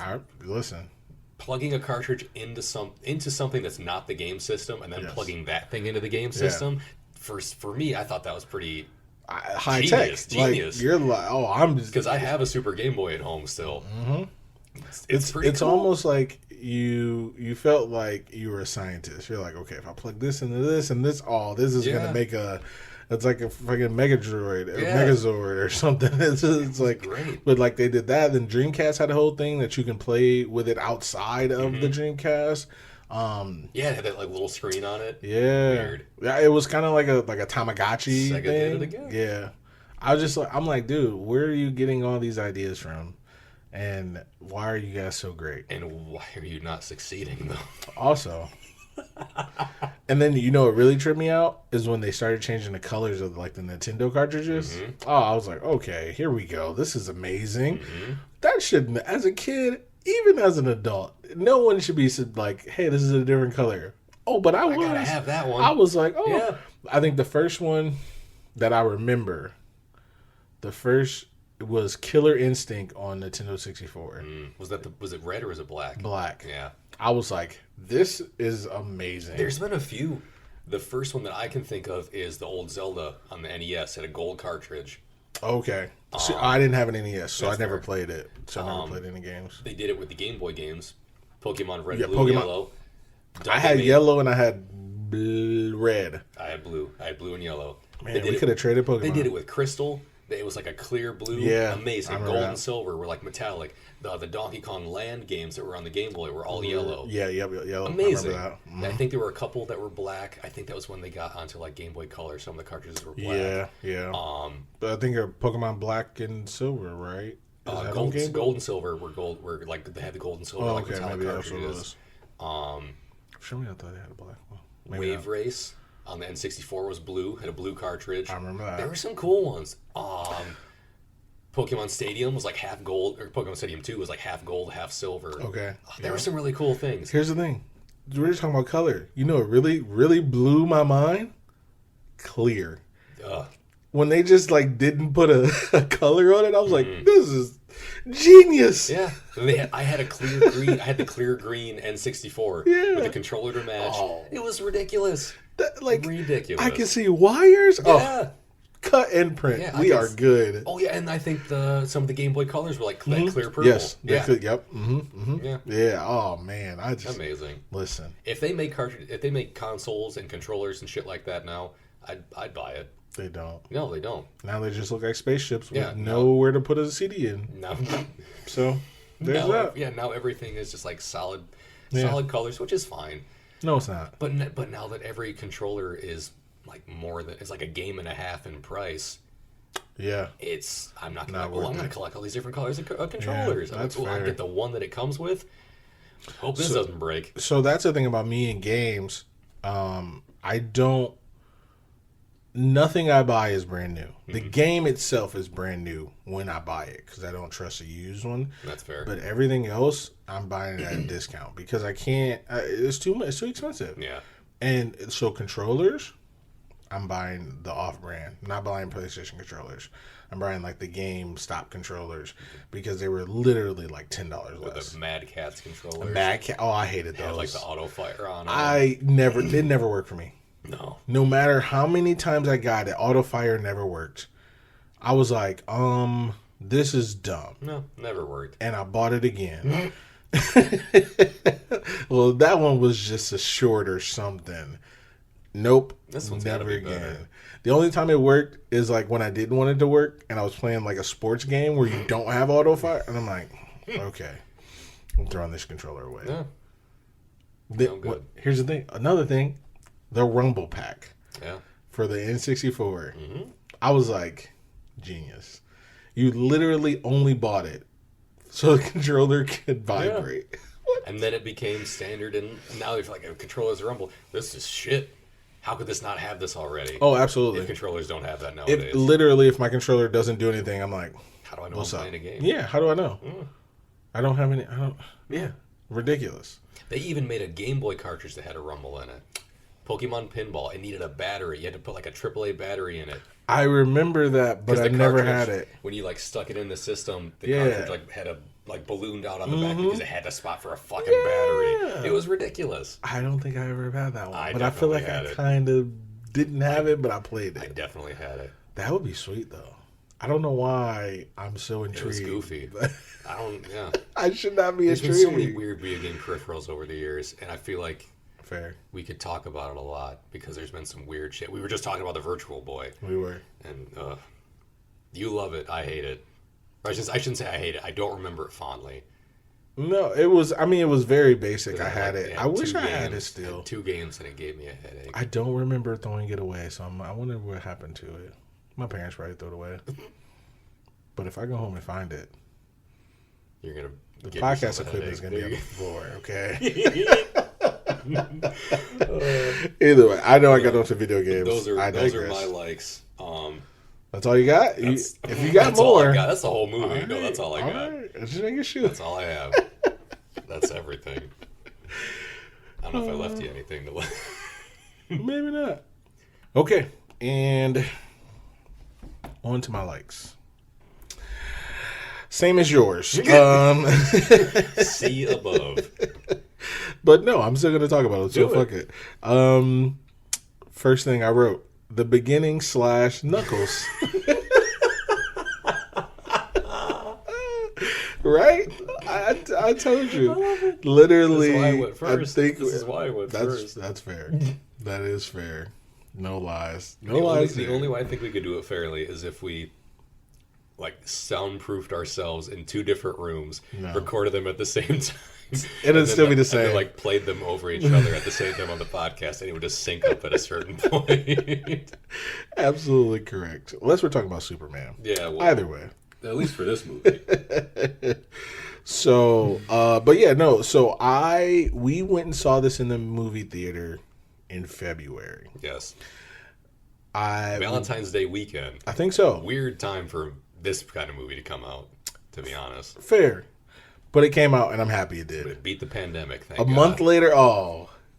All right, listen. Plugging a cartridge into something that's not the game system, and then plugging that thing into the game system. For me, I thought that was pretty high tech. Genius. Like, you're like, I'm just, because I have a Super Game Boy at home still. Mm-hmm. It's cool. almost like you felt like you were a scientist. You're like, okay, if I plug this into this and this, this is gonna make it's like a fucking Megadroid or Megazord or something. It's like great. But like they did that, then Dreamcast had a whole thing that you can play with it outside of the Dreamcast. It had that like little screen on it. Yeah. Weird. Yeah, it was kind of like a Tamagotchi Sega thing. did it again. Yeah. I'm like, dude, where are you getting all these ideas from? And why are you guys so great? And why are you not succeeding though? Also. And then what really tripped me out is when they started changing the colors of like the Nintendo cartridges. Oh, I was like, okay, here we go. This is amazing. That shouldn't, as a kid, even as an adult, no one should be like, hey, this is a different color. Oh, but I gotta have that one. I was like, I think the first one that I remember, was Killer Instinct on Nintendo 64. Was it red or was it black? Black. Yeah. I was like, this is amazing. There's been a few. The first one that I can think of is the old Zelda on the NES. It had a gold cartridge. Okay. So I didn't have an NES, so I never fair. played it. So I never played any games. They did it with the Game Boy games. Pokemon Red, Blue, Pokemon. and Yellow. I had yellow and I had red. I had blue. I had blue and yellow. Man, we could have traded Pokemon. They did it with Crystal. It was like a clear blue. Yeah. Amazing. Gold and silver were like metallic. The Donkey Kong Land games that were on the Game Boy were all yellow. Yeah, yellow. Amazing. I remember that. I think there were a couple that were black. I think that was when they got onto like Game Boy Color. Some of the cartridges were black. Yeah. But I think they're Pokemon Black and Silver, right? Gold and silver were like they had the gold and silver like metallic cartridges. For some reason I thought they had a black one. Wave Race on the N64 was blue, had a blue cartridge. I remember that. There were some cool ones. There was some cool ones. There were some cool ones. There were some cool ones. There were some cool ones. There were some cool ones. There were some cool ones. There were some cool ones. There were some cool ones. There were some cool ones. Wave Race on the N64 was blue, had a blue cartridge. Wave Race on the N64 was blue, had a blue cartridge. Pokemon Stadium was like half gold, or Pokemon Stadium 2 was like half gold, half silver. Okay. There were some really cool things. Here's the thing. We're talking about color. You know, it really, really blew my mind. Clear. When they just like didn't put a color on it, I was like, this is genius. Yeah. I had a clear green. I had the clear green N64 with the controller to match. Oh. It was ridiculous. Ridiculous. I can see wires. Yeah. Oh, cut and print. Yeah, we are good. Oh yeah, and I think some of the Game Boy colors were like that clear purple. Yes. Yeah. Yep. Yeah. Oh man, amazing. Listen. If they make consoles and controllers and shit like that now, I'd buy it. They don't. No, they don't. Now they just look like spaceships with nowhere to put a CD in. No. So there's that. Yeah, now everything is just like solid colors, which is fine. No, it's not. But now that every controller is like it's like a game and a half in price. Yeah. I'm not gonna. I'm gonna collect all these different colors of controllers. Yeah, that's fair. I'll get the one that it comes with. Hope this doesn't break. So that's the thing about me and games. I don't. Nothing I buy is brand new. The game itself is brand new when I buy it because I don't trust a used one. That's fair. But everything else, I'm buying it at a discount because I can't. It's too much. It's too expensive. Yeah. And so controllers, I'm buying the off-brand. I'm not buying PlayStation controllers. I'm buying like the GameStop controllers because they were literally like $10 less. With the Mad Catz controllers. Mad Cat. Oh, I hated those. Had like the auto fire on it. It never worked for me. No. No matter how many times I got it, auto fire never worked. I was like, this is dumb. No, never worked. And I bought it again. Well, that one was just a short or something. Nope. This one's never gotta be again. better. The only time it worked is like when I didn't want it to work and I was playing like a sports game where you don't have auto fire, and I'm like, okay, I'm throwing this controller away. Yeah. Here's the thing. Another thing. The Rumble Pack for the N64. I was like, genius. You literally only bought it so the controller could vibrate. Yeah. And then it became standard, and now if like a controller's a Rumble, this is shit. How could this not have this already? Oh, absolutely. If controllers don't have that nowadays. If my controller doesn't do anything, I'm like, how do I know I'm playing a game? Yeah, how do I know? I don't have any. Yeah, ridiculous. They even made a Game Boy cartridge that had a Rumble in it. Pokemon Pinball. It needed a battery. You had to put like a AAA battery in it. I remember that, but I never had it. When you like stuck it in the system, the cartridge like had a ballooned out on the back because it had a spot for a fucking battery. It was ridiculous. I don't think I ever had that one, but I feel like I kind of didn't have it, but I played it. I definitely had it. That would be sweet though. I don't know why I'm so intrigued. It was goofy. I should not be intrigued. There's been so many weird video game peripherals over the years, and I feel like we could talk about it a lot because there's been some weird shit. We were just talking about the Virtual Boy. We were. And you love it. I hate it. Or I shouldn't say I hate it. I don't remember it fondly. No, it was very basic. I had it. I wish I had it still. I had 2 games and it gave me a headache. I don't remember throwing it away, so I wonder what happened to it. My parents probably threw it away. But if I go home and find it, you're going to the podcast equipment is going to be on the floor, okay? Either way, I know I got onto video games. Those are my likes. That's all you got? If you got more. That's the whole movie. Right, no, that's all I got. Right. Just making sure. That's all I have. That's everything. I don't know if I left you anything to Maybe not. Okay, and on to my likes. Same as yours. See above. But no, I'm still going to talk about it, so fuck it. First thing I wrote, the beginning / Knuckles. Right? I told you. Literally. This is why I went first. This is why I went first. That's fair. That is fair. No lies. The only way I think we could do it fairly is if we soundproofed ourselves in 2 different rooms, recorded them at the same time. It'd still be the same. And then, played them over each other at the same time on the podcast, and it would just sync up at a certain point. Absolutely correct. Unless we're talking about Superman. Yeah. Well, either way. At least for this movie. So, but yeah, no. So we went and saw this in the movie theater in February. Yes. Valentine's Day weekend. I think so. Weird time for this kind of movie to come out, to be honest. Fair. But it came out, and I'm happy it did. But it beat the pandemic, thank A God. month later,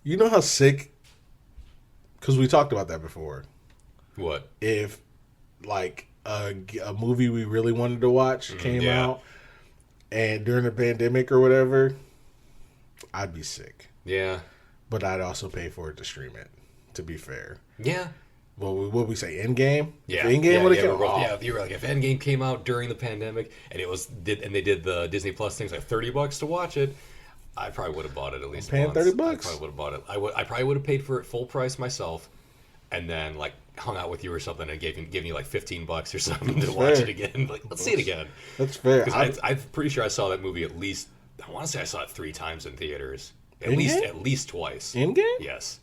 you know how sick? Because we talked about that before. What? If, like, a movie we really wanted to watch came out, and during the pandemic or whatever, I'd be sick. Yeah. But I'd also pay for it to stream it, to be fair. Yeah. Well, what we say, Endgame? Yeah, Endgame would have come. Yeah, you were like, if Endgame came out during the pandemic and they did the Disney Plus things like $30 to watch it, I probably would have bought it at least. Paying once. $30. I probably would have bought it. I probably would have paid for it full price myself, and then like hung out with you or something and gave you like $15 or something to watch it again. Like, let's see it again. That's fair. I'm pretty sure I saw that movie at least. I want to say I saw it 3 times in theaters. At least twice. Endgame? Yes.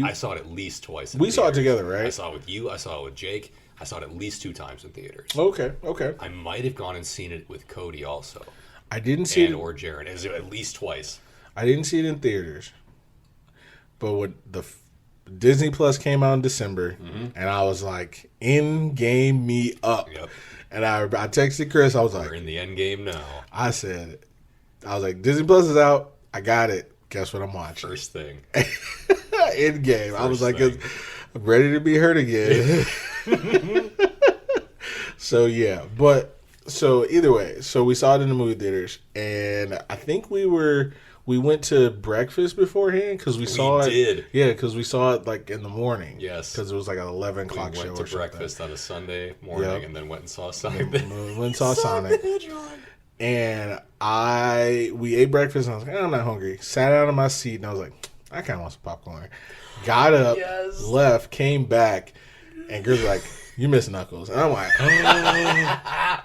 I saw it at least twice. We saw it together, right? I saw it with you. I saw it with Jake. I saw it at least 2 times in theaters. Okay. I might have gone and seen it with Cody also. I didn't see it. Or Jaron. It was at least twice. I didn't see it in theaters. But when the Disney Plus came out in December, and I was like, Endgame me up. Yep. And I texted Chris. I was like, we're in the end game now. I was like, Disney Plus is out. I got it. Guess what I'm watching? First thing. Endgame. I was like, I'm ready to be hurt again. So yeah, so either way, so we saw it in the movie theaters, and I think we went to breakfast beforehand because we saw it. Did. Yeah, because we saw it like in the morning. Yes, because it was like an 11 o'clock show. We went to breakfast on a Sunday morning, and then went and saw Sonic. Went and saw Sonic. And we ate breakfast, and I was like, I'm not hungry. Sat down in my seat, and I was like, I kind of want some popcorn. Got up, left, came back, and girls were like, you miss Knuckles. And I'm like, I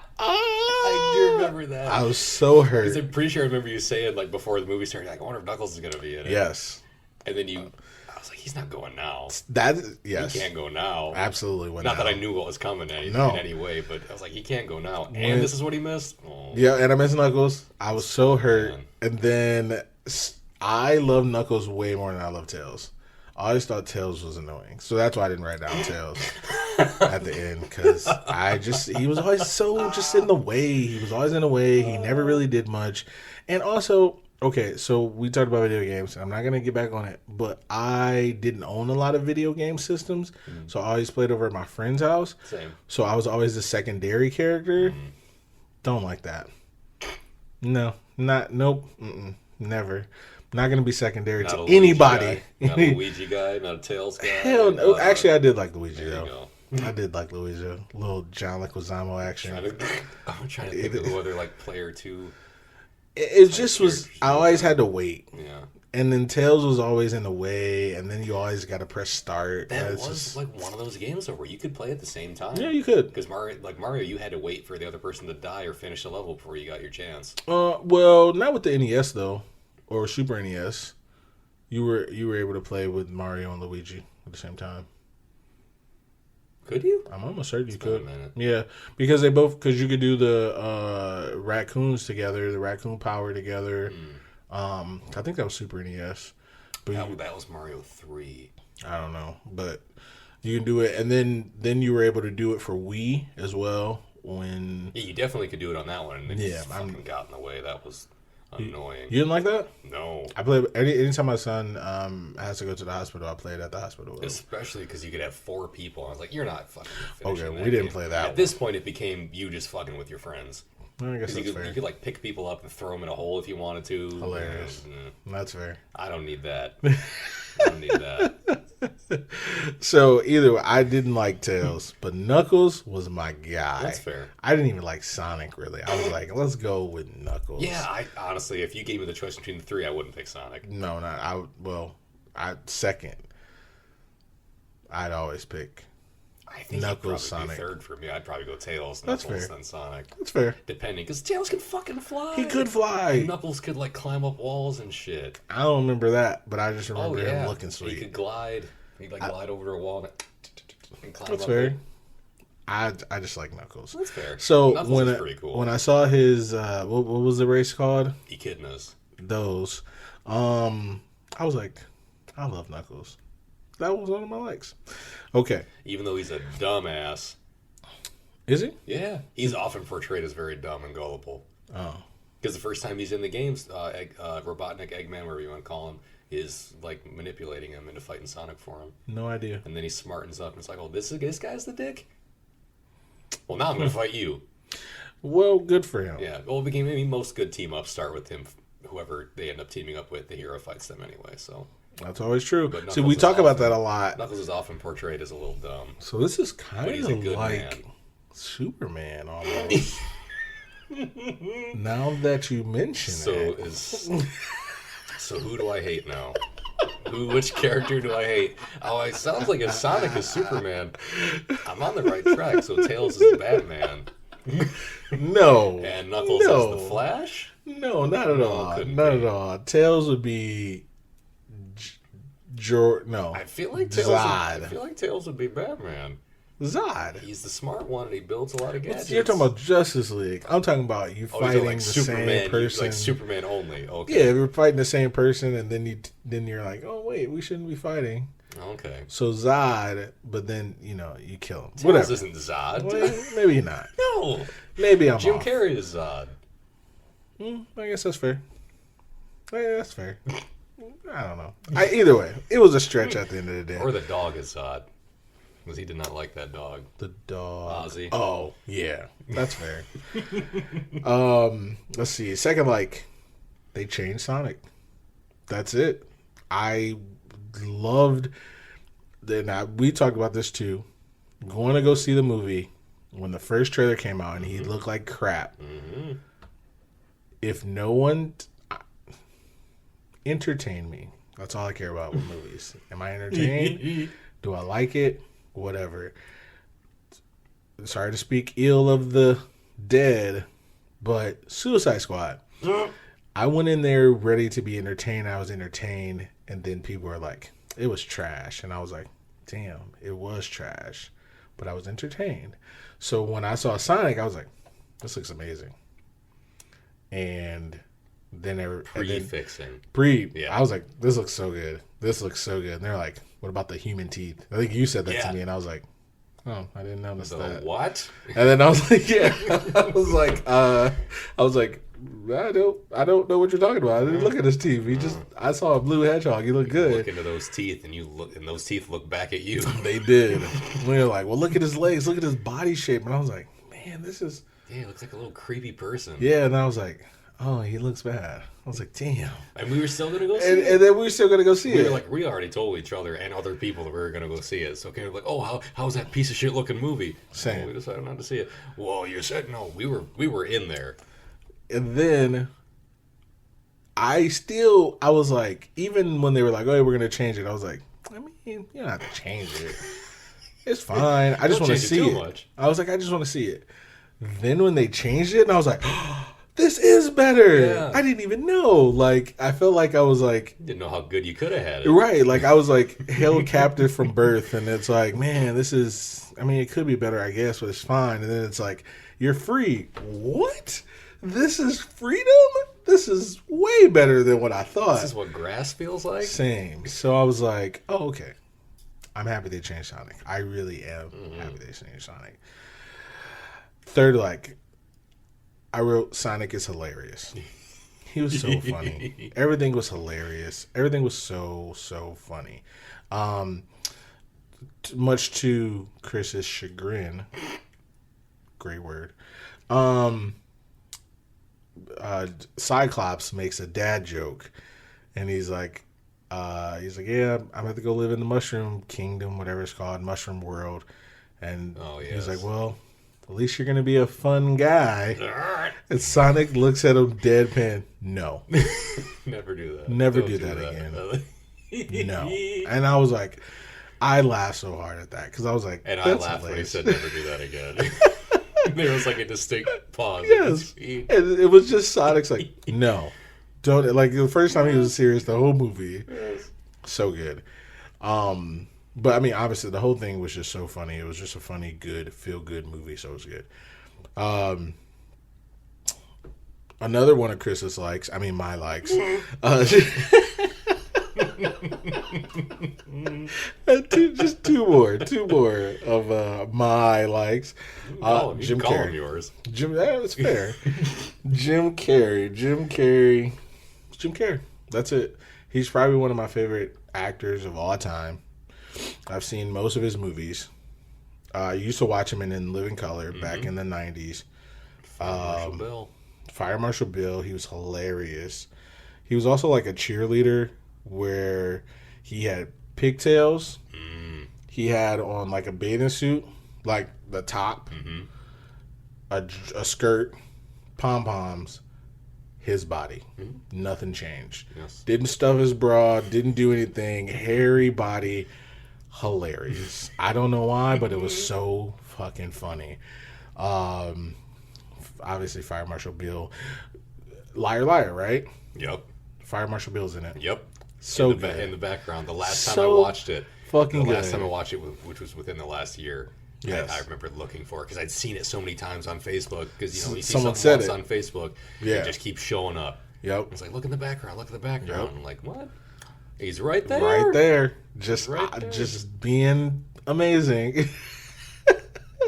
do remember that. I was so hurt. Because I'm pretty sure I remember you saying, like, before the movie started, like, I wonder if Knuckles is going to be in it. Yes. And then I was like, he's not going now. Yes. He can't go now. Absolutely. Not that I knew what was coming in any way, but I was like, he can't go now. And this is what he missed? Oh. Yeah, and I miss Knuckles. I was so hurt. Man. And then I love Knuckles way more than I love Tails. I always thought Tails was annoying. So that's why I didn't write down Tails at the end. Because he was always so just in the way. He was always in the way. He never really did much. And also, okay, so we talked about video games. I'm not going to get back on it. But I didn't own a lot of video game systems. So I always played over at my friend's house. Same. So I was always the secondary character. Don't like that. No. Nope. Never. Not going to be secondary to anybody. Not a Luigi guy, not a Tails guy. Hell no. Actually, I did like Luigi, though. I did like Luigi. Little John Leguizamo action. I'm trying to think of who other, like, player 2. It just was... I always had to wait. Yeah. And then Tails was always in the way, and then you always got to press start. That was just like one of those games where you could play at the same time. Yeah, you could. Because Mario, you had to wait for the other person to die or finish the level before you got your chance. Well, not with the NES, though. Or Super NES, you were able to play with Mario and Luigi at the same time. Could you? I'm almost certain you could. Yeah, because you could do the raccoons together, the raccoon power together. I think that was Super NES. But that was Mario 3. I don't know, but you can do it, and then you were able to do it for Wii as well. Yeah, you definitely could do it on that one, and then fucking got in the way. That was annoying. You didn't like that? No. I play anytime my son has to go to the hospital. I play it at the hospital. Especially because you could have 4 people. I was like, you're not fucking finishing that we didn't play that. At this point, it became you just fucking with your friends. I guess that's fair. You could like pick people up and throw them in a hole if you wanted to. Hilarious. That's fair. I don't need that. I don't need that. So either way, I didn't like Tails, but Knuckles was my guy. That's fair. I didn't even like Sonic really. I was like, let's go with Knuckles. Yeah, I honestly, if you gave me the choice between the 3, I wouldn't pick Sonic. No, second. I'd always pick. I think Knuckles, Sonic. Sonic. 3rd for me. I'd probably go Tails, That's Knuckles, fair. then Sonic. That's fair. Depending, because Tails can fucking fly. He could fly. And Knuckles could like climb up walls and shit. I don't remember that, but I just remember him looking sweet. He could glide. He'd like glide over to a wall and climb That's up fair. it. I just like Knuckles. That's fair. So Knuckles is pretty cool. when I saw his what was the race called? Echidnas. Those, I was like, I love Knuckles. That was one of my likes. Okay. Even though he's a dumbass. Is he? Yeah, he's often portrayed as very dumb and gullible. Oh. Because the first time he's in the games, Robotnik, Eggman, whatever you want to call him, is like manipulating him into fighting Sonic for him. No idea. And then he smartens up and it's like, oh, this guy's the dick? Well, now I'm going to fight you. Well, good for him. Yeah. Well, maybe most good team-ups start with him. Whoever they end up teaming up with, the hero fights them anyway, so... That's always true. But See, we talk about that a lot. Knuckles is often portrayed as a little dumb. So this is kind But he's a of good like man. Superman almost. Now that you mention it. So who do I hate now? Which character do I hate? Oh, it sounds like if Sonic is Superman, I'm on the right track. So Tails is Batman. No. And Knuckles is the Flash? No, not at all. Not at all. Tails would be no. I feel like Tails would be Batman. Zod. He's the smart one, and he builds a lot of gadgets. You're talking about Justice League. I'm talking about you fighting like the Superman, same person. Like Superman only. Okay. Yeah, you're fighting the same person, and then you're like, oh wait, we shouldn't be fighting. Okay. So Zod, but then you kill him. Tails Whatever. Isn't Zod? Well, maybe not. No. Maybe I'm Jim off. Carrey is Zod. I guess that's fair. Yeah, that's fair. I don't know. Either way, it was a stretch at the end of the day. Or the dog is Zod. Because he did not like that dog. The dog. Ozzy. Oh, yeah. That's fair. Let's see. Second, they changed Sonic. That's it. I loved... we talked about this too. Going to go see the movie when the first trailer came out and he looked like crap. Mm-hmm. If no one... entertain me. That's all I care about with movies. Am I entertained? Do I like it? Whatever. Sorry to speak ill of the dead, but Suicide Squad. I went in there ready to be entertained. I was entertained, and then people were like, it was trash. And I was like, damn, it was trash. But I was entertained. So when I saw Sonic, I was like, this looks amazing. And then Pre-fixing. I was like, this looks so good. This looks so good. And they're like, what about the human teeth? I think you said that to me, and I was like, oh, I didn't notice that. What? And then I was like, yeah. I was like, I don't know what you're talking about. I didn't look at his teeth. I saw a blue hedgehog. He looked good. Look into those teeth, and those teeth look back at you. They did. We were like, well, look at his legs. Look at his body shape. And I was like, man, this is. Yeah, he looks like a little creepy person. Yeah, and I was like, oh, he looks bad. I was like, damn. And we were still going to go see it. And then we were still going to go see it. We were like, we already told each other and other people that we were going to go see it. So okay, we're like, oh, how's that piece of shit looking movie? Same. Well, we decided not to see it. Well, you said no. We were in there. And then I was like, even when they were like, oh, we're going to change it, I was like, I mean, you don't have to change it. It's fine. I just want to see it. Much. I was like, I just want to see it. Then when they changed it, and I was like, oh, this is better. Yeah. I didn't even know. Like, I felt like I was like... Didn't know how good you could have had it. Right. Like, I was like held captive from birth. And it's like, man, this is... I mean, it could be better, I guess, but it's fine. And then it's like, you're free. What? This is freedom? This is way better than what I thought. This is what grass feels like? Same. So I was like, oh, okay. I'm happy they changed Sonic. I really am happy they changed Sonic. Third, I wrote Sonic is hilarious. He was so funny. Everything was hilarious. Everything was so, so funny. Much to Chris's chagrin. Great word. Cyclops makes a dad joke. And he's like, yeah, I'm going to have to go live in the Mushroom Kingdom, whatever it's called, Mushroom World. And he's like, well... At least you're going to be a fun guy. And Sonic looks at him deadpan. No. Never do that. Never do that again. No. And I was like, I laughed so hard at that. Because I was like, and I laughed when he said never do that again. There was like a distinct pause. Yes. And it was just Sonic's like, no. Don't. Like the first time he was serious, the whole movie. Yes. So good. But, I mean, obviously, the whole thing was just so funny. It was just a funny, good, feel-good movie, so it was good. Another one of Chris's likes, I mean, my likes. Just two more of my likes. Jim Carrey. Yours. That's fair. Jim Carrey. That's it. He's probably one of my favorite actors of all time. I've seen most of his movies. I used to watch him in Living Color back in the 90s. Fire Marshal Bill. He was hilarious. He was also like a cheerleader where he had pigtails. He had on like a bathing suit, like the top, a skirt, pom-poms, his body. Nothing changed. Yes. Didn't stuff his bra, didn't do anything. Hairy body. Hilarious. I don't know why, but it was so fucking funny. Obviously, Fire Marshal Bill. Liar, liar, right? Yep. Fire Marshal Bill's in it. Yep. So good. In the background. The last time So I watched it. fucking The last good. time I watched it, which was within the last year. Yes. I remember looking for it because I'd seen it so many times on Facebook. Because you see Someone something said once it. on Facebook, Yeah. it just keeps showing up. Yep. It's like, look in the background. Look at the background. Yep. I'm like, what? He's right there. Right there. Just Right there. just being amazing.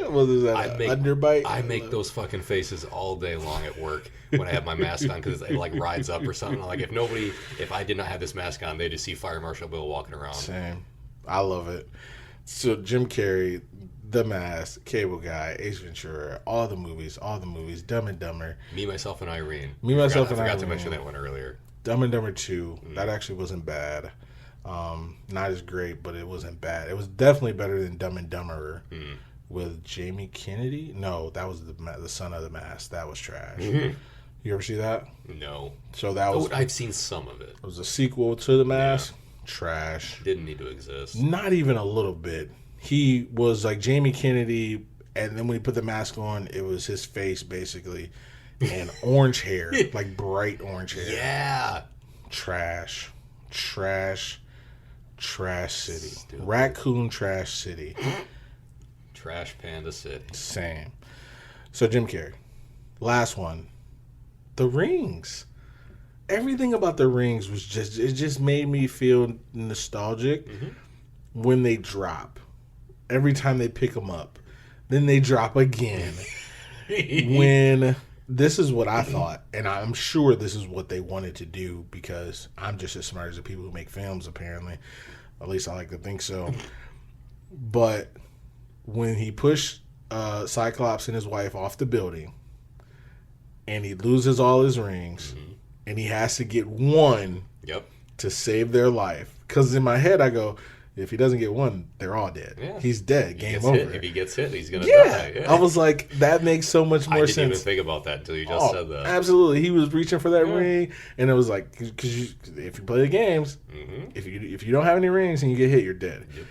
What is that? Underbite? I make those fucking faces all day long at work when I have my mask on because it like rides up or something. Like if I did not have this mask on, they just see Fire Marshal Bill walking around. Same. I love it. So Jim Carrey, The Mask, Cable Guy, Ace Ventura, all the movies, Dumb and Dumber. Me, Myself, and Irene. I forgot to mention that one earlier. Dumb and Dumber 2, that actually wasn't bad. Not as great, but it wasn't bad. It was definitely better than Dumb and Dumberer with Jamie Kennedy. No, that was the son of the Mask. That was trash. You ever see that? No. So that was. I've seen some of it. It was a sequel to The Mask. Trash. Didn't need to exist. Not even a little bit. He was like Jamie Kennedy, and then when he put the mask on, it was his face basically, and orange hair, like bright orange hair. Yeah. Trash city. Stupid. Raccoon Trash City. Trash Panda City. Same. So Jim Carrey. Last one. The Rings. Everything about The Rings was just made me feel nostalgic when they drop. Every time they pick them up. Then they drop again. When this is what I thought, and I'm sure this is what they wanted to do because I'm just as smart as the people who make films, apparently. At least I like to think so. But when he pushed Cyclops and his wife off the building, and he loses all his rings, and he has to get one to save their life. Because in my head, I go, if he doesn't get one, they're all dead. Yeah. He's dead. Game over. If he gets hit, he's going to die. Yeah. I was like, that makes so much more sense. I didn't even think about that until you just said that. Absolutely. He was reaching for that ring, and it was like, because if you play the games, if you don't have any rings and you get hit, you're dead. Yep.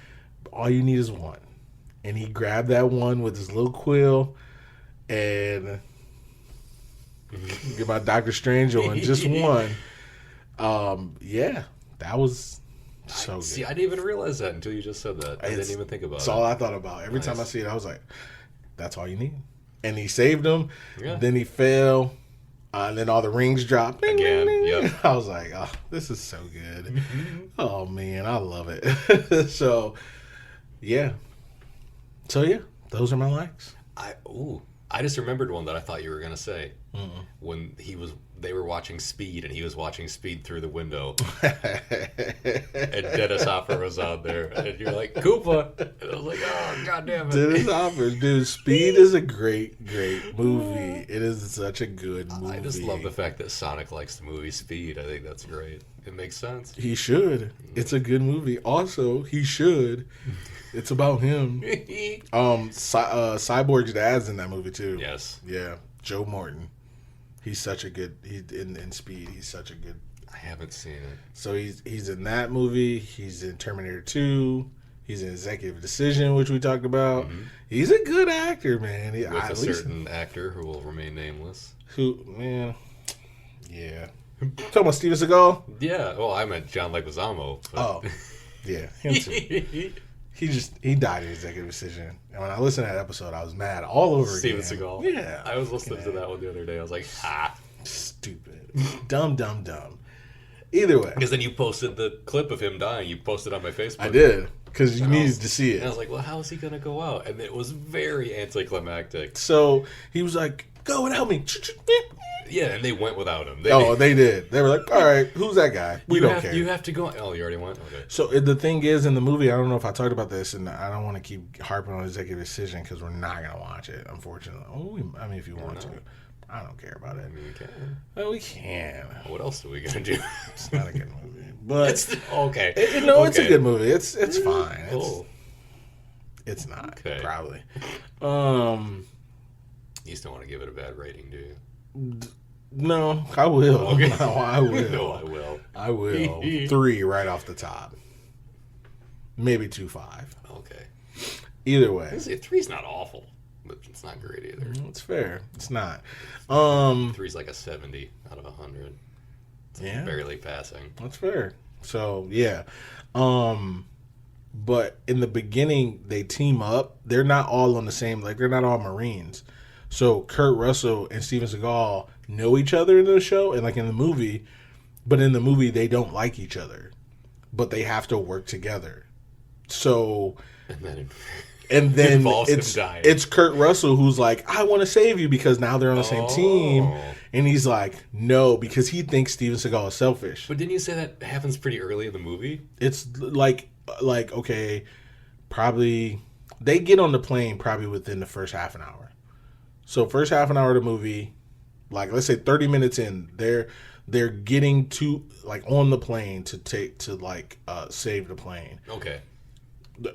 All you need is one. And he grabbed that one with his little quill, and get my Doctor Strange on just one. That was so good. See, I didn't even realize that until you just said that. I didn't even think about it. That's all I thought about. Every time I see it, I was like, that's all you need. And he saved him. Yeah. Then he fell. And then all the rings dropped. Again, yep. I was like, oh, this is so good. Oh, man, I love it. So, yeah. Those are my likes. I just remembered one that I thought you were going to say. When they were watching Speed, and he was watching Speed through the window. And Dennis Hopper was out there. And you're like, Koopa. And I was like, oh, God damn it. Dennis Hopper. Dude, Speed is a great, great movie. It is such a good movie. I just love the fact that Sonic likes the movie Speed. I think that's great. It makes sense. He should. It's a good movie. Also, he should. It's about him. Cyborg's dad's in that movie, too. Yes. Yeah. Joe Morton. He's such a good. In Speed. He's such a good. I haven't seen it. So he's in that movie. He's in Terminator 2. He's in Executive Decision, which we talked about. He's a good actor, man. With a certain actor who will remain nameless. Yeah. Talking about Steven Seagal? Yeah. Well, I meant John Leguizamo. Oh, yeah, him too. He died in Executive Decision. And when I listened to that episode, I was mad all over Steven again. Seagal. Yeah. I was listening to that one the other day. I was like, Stupid. Dumb. Either way. Because then you posted the clip of him dying. You posted on my Facebook. I did. Because you needed to see it. And I was like, well, how is he going to go out? And it was very anticlimactic. So he was like, go without me. Yeah, and they went without him. They did. They were like, all right, who's that guy? We don't care. You have to go. Oh, you already went? Okay. So the thing is, in the movie, I don't know if I talked about this, and I don't want to keep harping on executive decision because we're not going to watch it, unfortunately. I mean, if you want to. I don't care about it. I mean, we can. Well, we can. What else are we going to do? It's not a good movie. But it's okay. It's a good movie. It's fine. It's not, probably. You still want to give it a bad rating, do you? No, I will. Okay. No, I will. No, I will. I will. 3 right off the top. Maybe 2.5. Okay. Either way. 3's not awful, but it's not great either. It's fair. It's not. 3's like a 70 out of 100. It's barely passing. That's fair. So, yeah. But in the beginning, they team up. They're not all on the same, like, they're not all Marines. So Kurt Russell and Steven Seagal know each other in the show and like in the movie, but in the movie they don't like each other, but they have to work together. So and then it's Kurt Russell who's like, I want to save you because now they're on the same team, and he's like, no, because he thinks Steven Seagal is selfish. But didn't you say that happens pretty early in the movie? It's like okay, probably they get on the plane probably within the first half an hour. So first half an hour of the movie, like let's say 30 minutes in, they're getting to like on the plane to save the plane. Okay.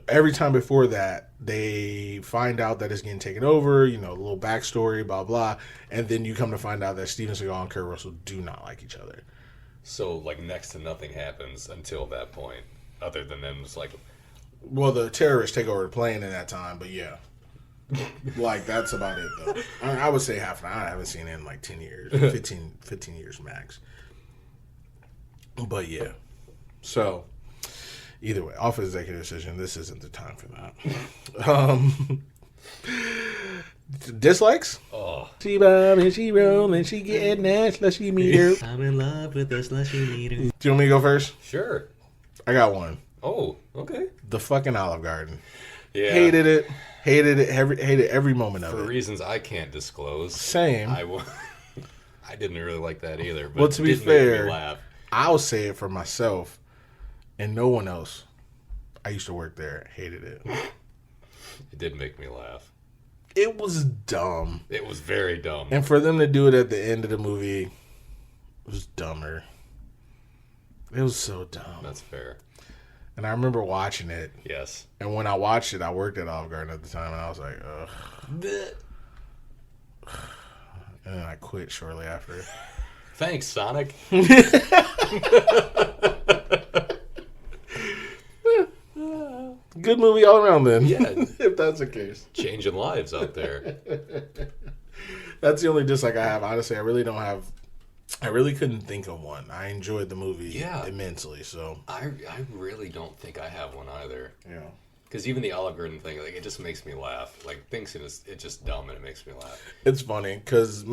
Every time before that, they find out that it's getting taken over, a little backstory, blah blah, and then you come to find out that Steven Seagal and Kurt Russell do not like each other. So like next to nothing happens until that point, other than them just like. Well, the terrorists take over the plane in that time, but yeah. Like, that's about it, though. I would say half an hour. I haven't seen it in, like, 10 years. 15 years max. But, yeah. So, either way, off executive decision, this isn't the time for that. Dislikes? Oh. She bob and she roll and she getting that Slushie Meter. I'm in love with the Slushie Meter. Do you want me to go first? Sure. I got one. Oh, okay. The fucking Olive Garden. Yeah. Hated it. Hated every moment of it. For reasons I can't disclose. Same. I didn't really like that either. But well, to be fair, make me laugh. I'll say it for myself and no one else. I used to work there. Hated it. It did make me laugh. It was dumb. It was very dumb. And for them to do it at the end of the movie, it was dumber. It was so dumb. That's fair. And I remember watching it. Yes. And when I watched it, I worked at Olive Garden at the time, and I was like, ugh. And then I quit shortly after. Thanks, Sonic. Good movie all around then. Yeah. If that's the case. Changing lives out there. That's the only dislike I have. Honestly, I really couldn't think of one. I enjoyed the movie immensely. So I really don't think I have one either. Yeah. Because even the Olive Garden thing, like, it just makes me laugh. Like, it's just dumb and it makes me laugh. It's funny because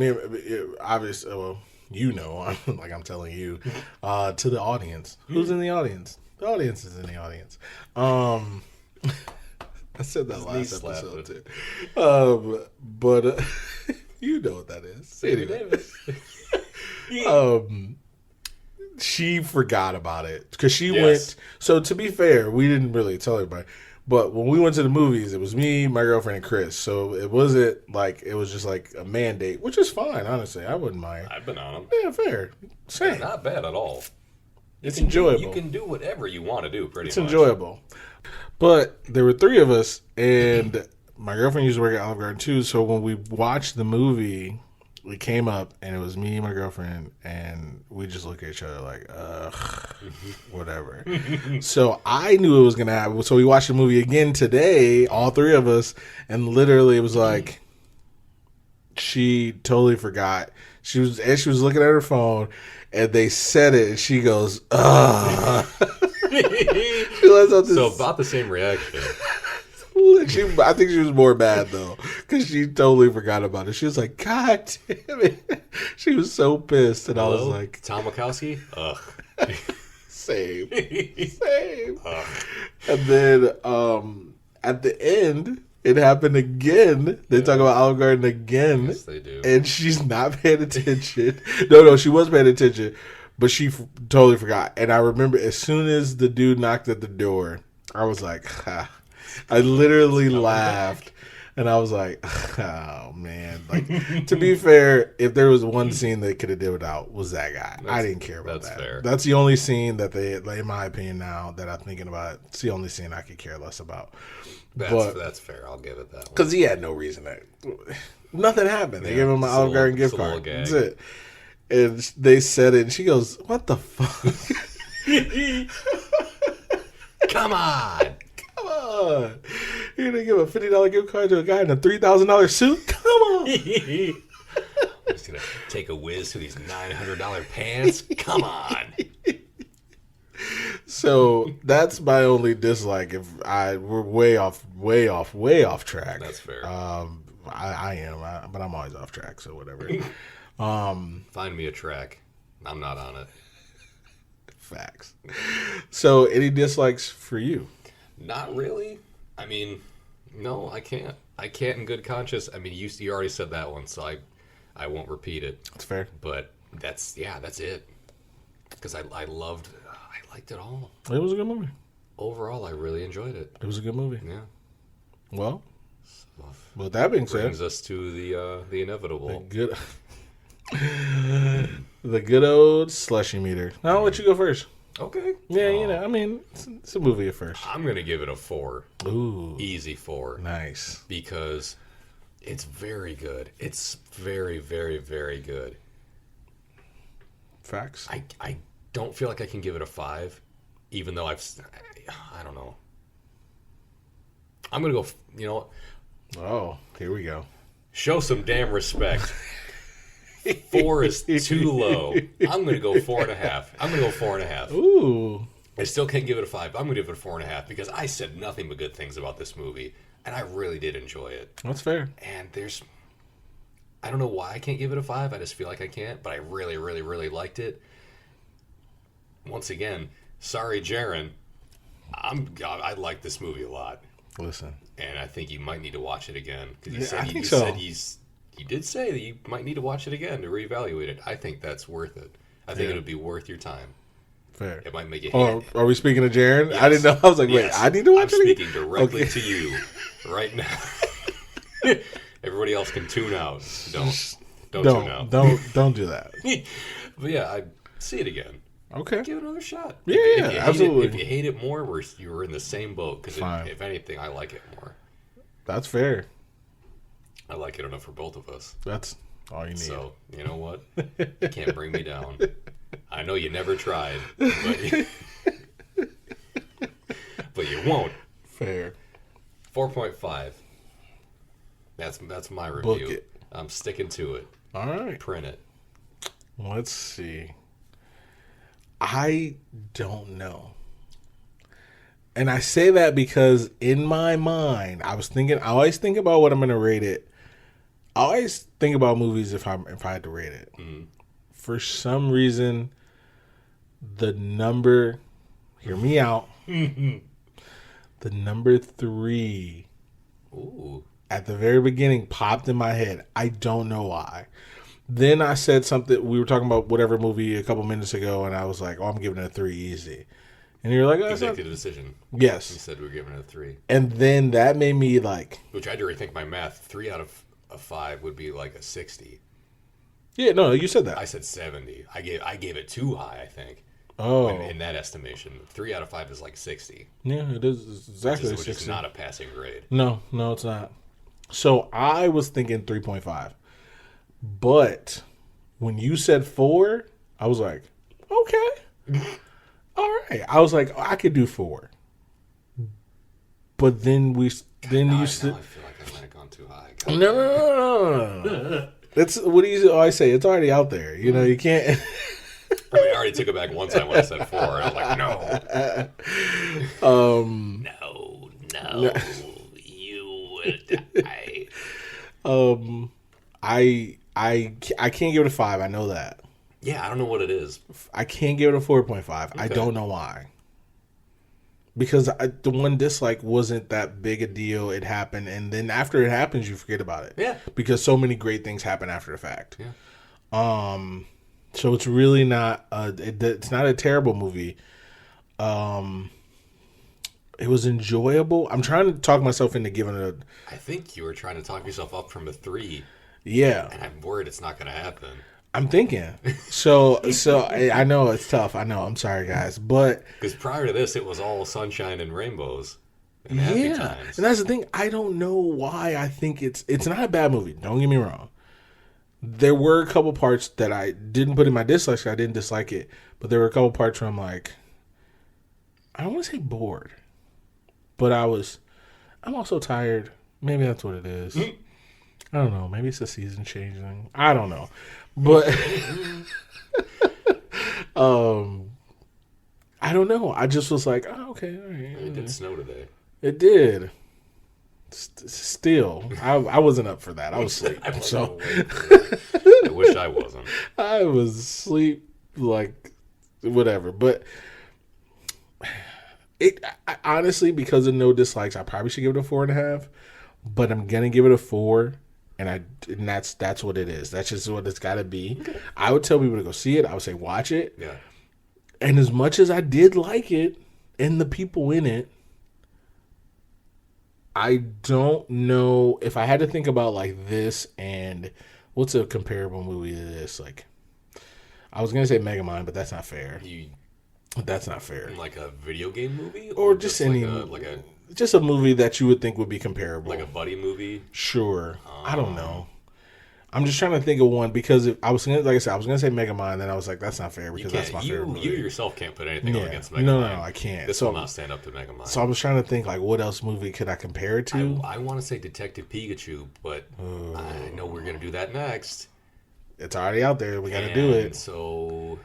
obviously, well, like I'm telling you, to the audience. Who's in the audience? The audience is in the audience. I said that last episode too. But you know what that is. Sammy Davis. She forgot about it because she went. So to be fair, we didn't really tell everybody. But when we went to the movies, it was me, my girlfriend, and Chris. So it wasn't like it was just like a mandate, which is fine. Honestly, I wouldn't mind. I've been on them. Yeah, fair. Same. Yeah, not bad at all. It's enjoyable. You can do whatever you want to do. It's enjoyable. But there were 3 of us, and my girlfriend used to work at Olive Garden too. So when we watched the movie, we came up, and it was me, my girlfriend, and we just looked at each other like, ugh, whatever. So I knew it was going to happen. So we watched the movie again today, all 3 of us, and literally it was like, she totally forgot. She was looking at her phone, and they said it, and she goes, ugh. She lets out this. So about the same reaction. I think she was more mad though, because she totally forgot about it. She was like, "God damn it!" She was so pissed, and I was like, Tom Wachowski? Ugh. Same. And then at the end, it happened again. They talk about Olive Garden again. Yes, they do. And she's not paying attention. No, she was paying attention, but she totally forgot. And I remember as soon as the dude knocked at the door, I was like, ha. I literally laughed. And I was like, oh, man. Like, to be fair, if there was one scene they could have did without, was that guy. I didn't care about that. Fair. That's the only scene that they, in my opinion now, that I'm thinking about, it's the only scene I could care less about. That's fair. I'll give it that one. Because he had no reason to. Nothing happened. They gave him an Olive Garden gift card. That's it. And they said it, and she goes, what the fuck? Come on. Come on. You're going to give a $50 gift card to a guy in a $3,000 suit? Come on. I'm just going to take a whiz to these $900 pants? Come on. So that's my only dislike. If we're way off track. That's fair. I am, but I'm always off track, so whatever. Find me a track. I'm not on it. Facts. So any dislikes for you? Not really. I mean, no, I can't. I can't in good conscience. I mean, you already said that one, so I won't repeat it. That's fair. But that's it. Because I liked it all. It was a good movie. Overall, I really enjoyed it. It was a good movie. Yeah. Well, with that being said, brings us to the inevitable. The good old Slushie Meter. I'll let you go first. Okay. Yeah, I mean, it's a movie at first. I'm going to give it a 4. Ooh. Easy 4. Nice. Because it's very good. It's very, very, very good. Facts. I don't feel like I can give it a 5, even though I don't know. I'm going to go, Oh, here we go. show some damn respect. 4 is too low. I'm going to go 4.5. I'm going to go 4.5. Ooh. I still can't give it a 5. I'm going to give it a 4.5 because I said nothing but good things about this movie, and I really did enjoy it. That's fair. And I don't know why I can't give it a 5. I just feel like I can't, but I really, really, really liked it. Once again, sorry, Jaron. I like this movie a lot. Listen. And I think you might need to watch it again because you did say that you might need to watch it again to reevaluate it. I think that's worth it. I think it would be worth your time. Fair. It might make you. Are we speaking to Jaron? Yes. I didn't know. I was like, wait, I need to watch it. I'm speaking directly to you right now. Everybody else can tune out. Don't tune out. Don't do that. But yeah, I see it again. Okay. Give it another shot. Yeah, absolutely. If you hate it more, you're in the same boat. Because if anything, I like it more. That's fair. I like it enough for both of us. That's all you need. So, you know what? You can't bring me down. I know you never tried, but you won't. Fair. 4.5. That's my review. Book it. I'm sticking to it. All right. Print it. Let's see. I don't know. And I say that because in my mind, I always think about what I'm going to rate it. I always think about movies if I had to rate it. Mm. For some reason, the number, hear me out, the number 3 at the very beginning popped in my head. I don't know why. Then I said something, we were talking about whatever movie a couple minutes ago, and I was like, I'm giving it a 3 easy. And you're like, oh, executive decision. Yes. You said we were giving it a 3. And then that made me like... Which I had to rethink my math. 3 out of a 5 would be like a 60. Yeah, no, you said that. I said 70. I gave it too high, I think. Oh. In that estimation. 3 out of 5 is like 60. Yeah, it is. It's exactly 60. Which is not a passing grade. No, it's not. So I was thinking 3.5. But when you said 4, I was like, okay. All right. I was like, I could do 4. But then you said, I feel like I might have gone too high. No. That's what do you always say? It's already out there. You know, you can't. I mean, I already took it back one time when I said 4. I was like, no. No. You would die. I can't give it a 5. I know that. Yeah, I don't know what it is. I can't give it a 4.5. Okay. I don't know why. Because the one dislike wasn't that big a deal. It happened, and then after it happens, you forget about it. Yeah. Because so many great things happen after the fact. Yeah. So it's really not. It's not a terrible movie. It was enjoyable. I'm trying to talk myself into giving it a... I think you were trying to talk yourself up from a 3. Yeah. And I'm worried it's not going to happen. I'm thinking. So I know it's tough. I know. I'm sorry, guys. But... Because prior to this, it was all sunshine and rainbows. And happy times. And that's the thing. I don't know why I think it's not a bad movie. Don't get me wrong. There were a couple parts that I didn't put in my dislikes. I didn't dislike it. But there were a couple parts where I'm like... I don't want to say bored. But I'm also tired. Maybe that's what it is. I don't know. Maybe it's a season changing. I don't know. But I don't know. I just was like, oh, okay. All right. It did snow today. It did. Still, I wasn't up for that. I was asleep. So I wish I wasn't. I was asleep, like whatever. But I honestly, because of no dislikes, I probably should give it a 4.5. But I'm gonna give it a 4, and that's what it is. That's just what it's got to be. Okay. I would tell people to go see it. I would say watch it. Yeah. And as much as I did like it and the people in it, I don't know if I had to think about like this and what's a comparable movie to this. Like, I was gonna say Megamind, but that's not fair. That's not fair. Like a video game movie? Or just any... just a movie that you would think would be comparable. Like a buddy movie? Sure. I don't know. I'm just trying to think of one because I was going to say Megamind, then I was like, that's not fair because that's my favorite movie. You yourself can't put anything up against Megamind. No, I can't. This will not stand up to Megamind. So I was trying to think, like, what else movie could I compare it to? I want to say Detective Pikachu, but I know we're going to do that next. It's already out there. We got to do it. So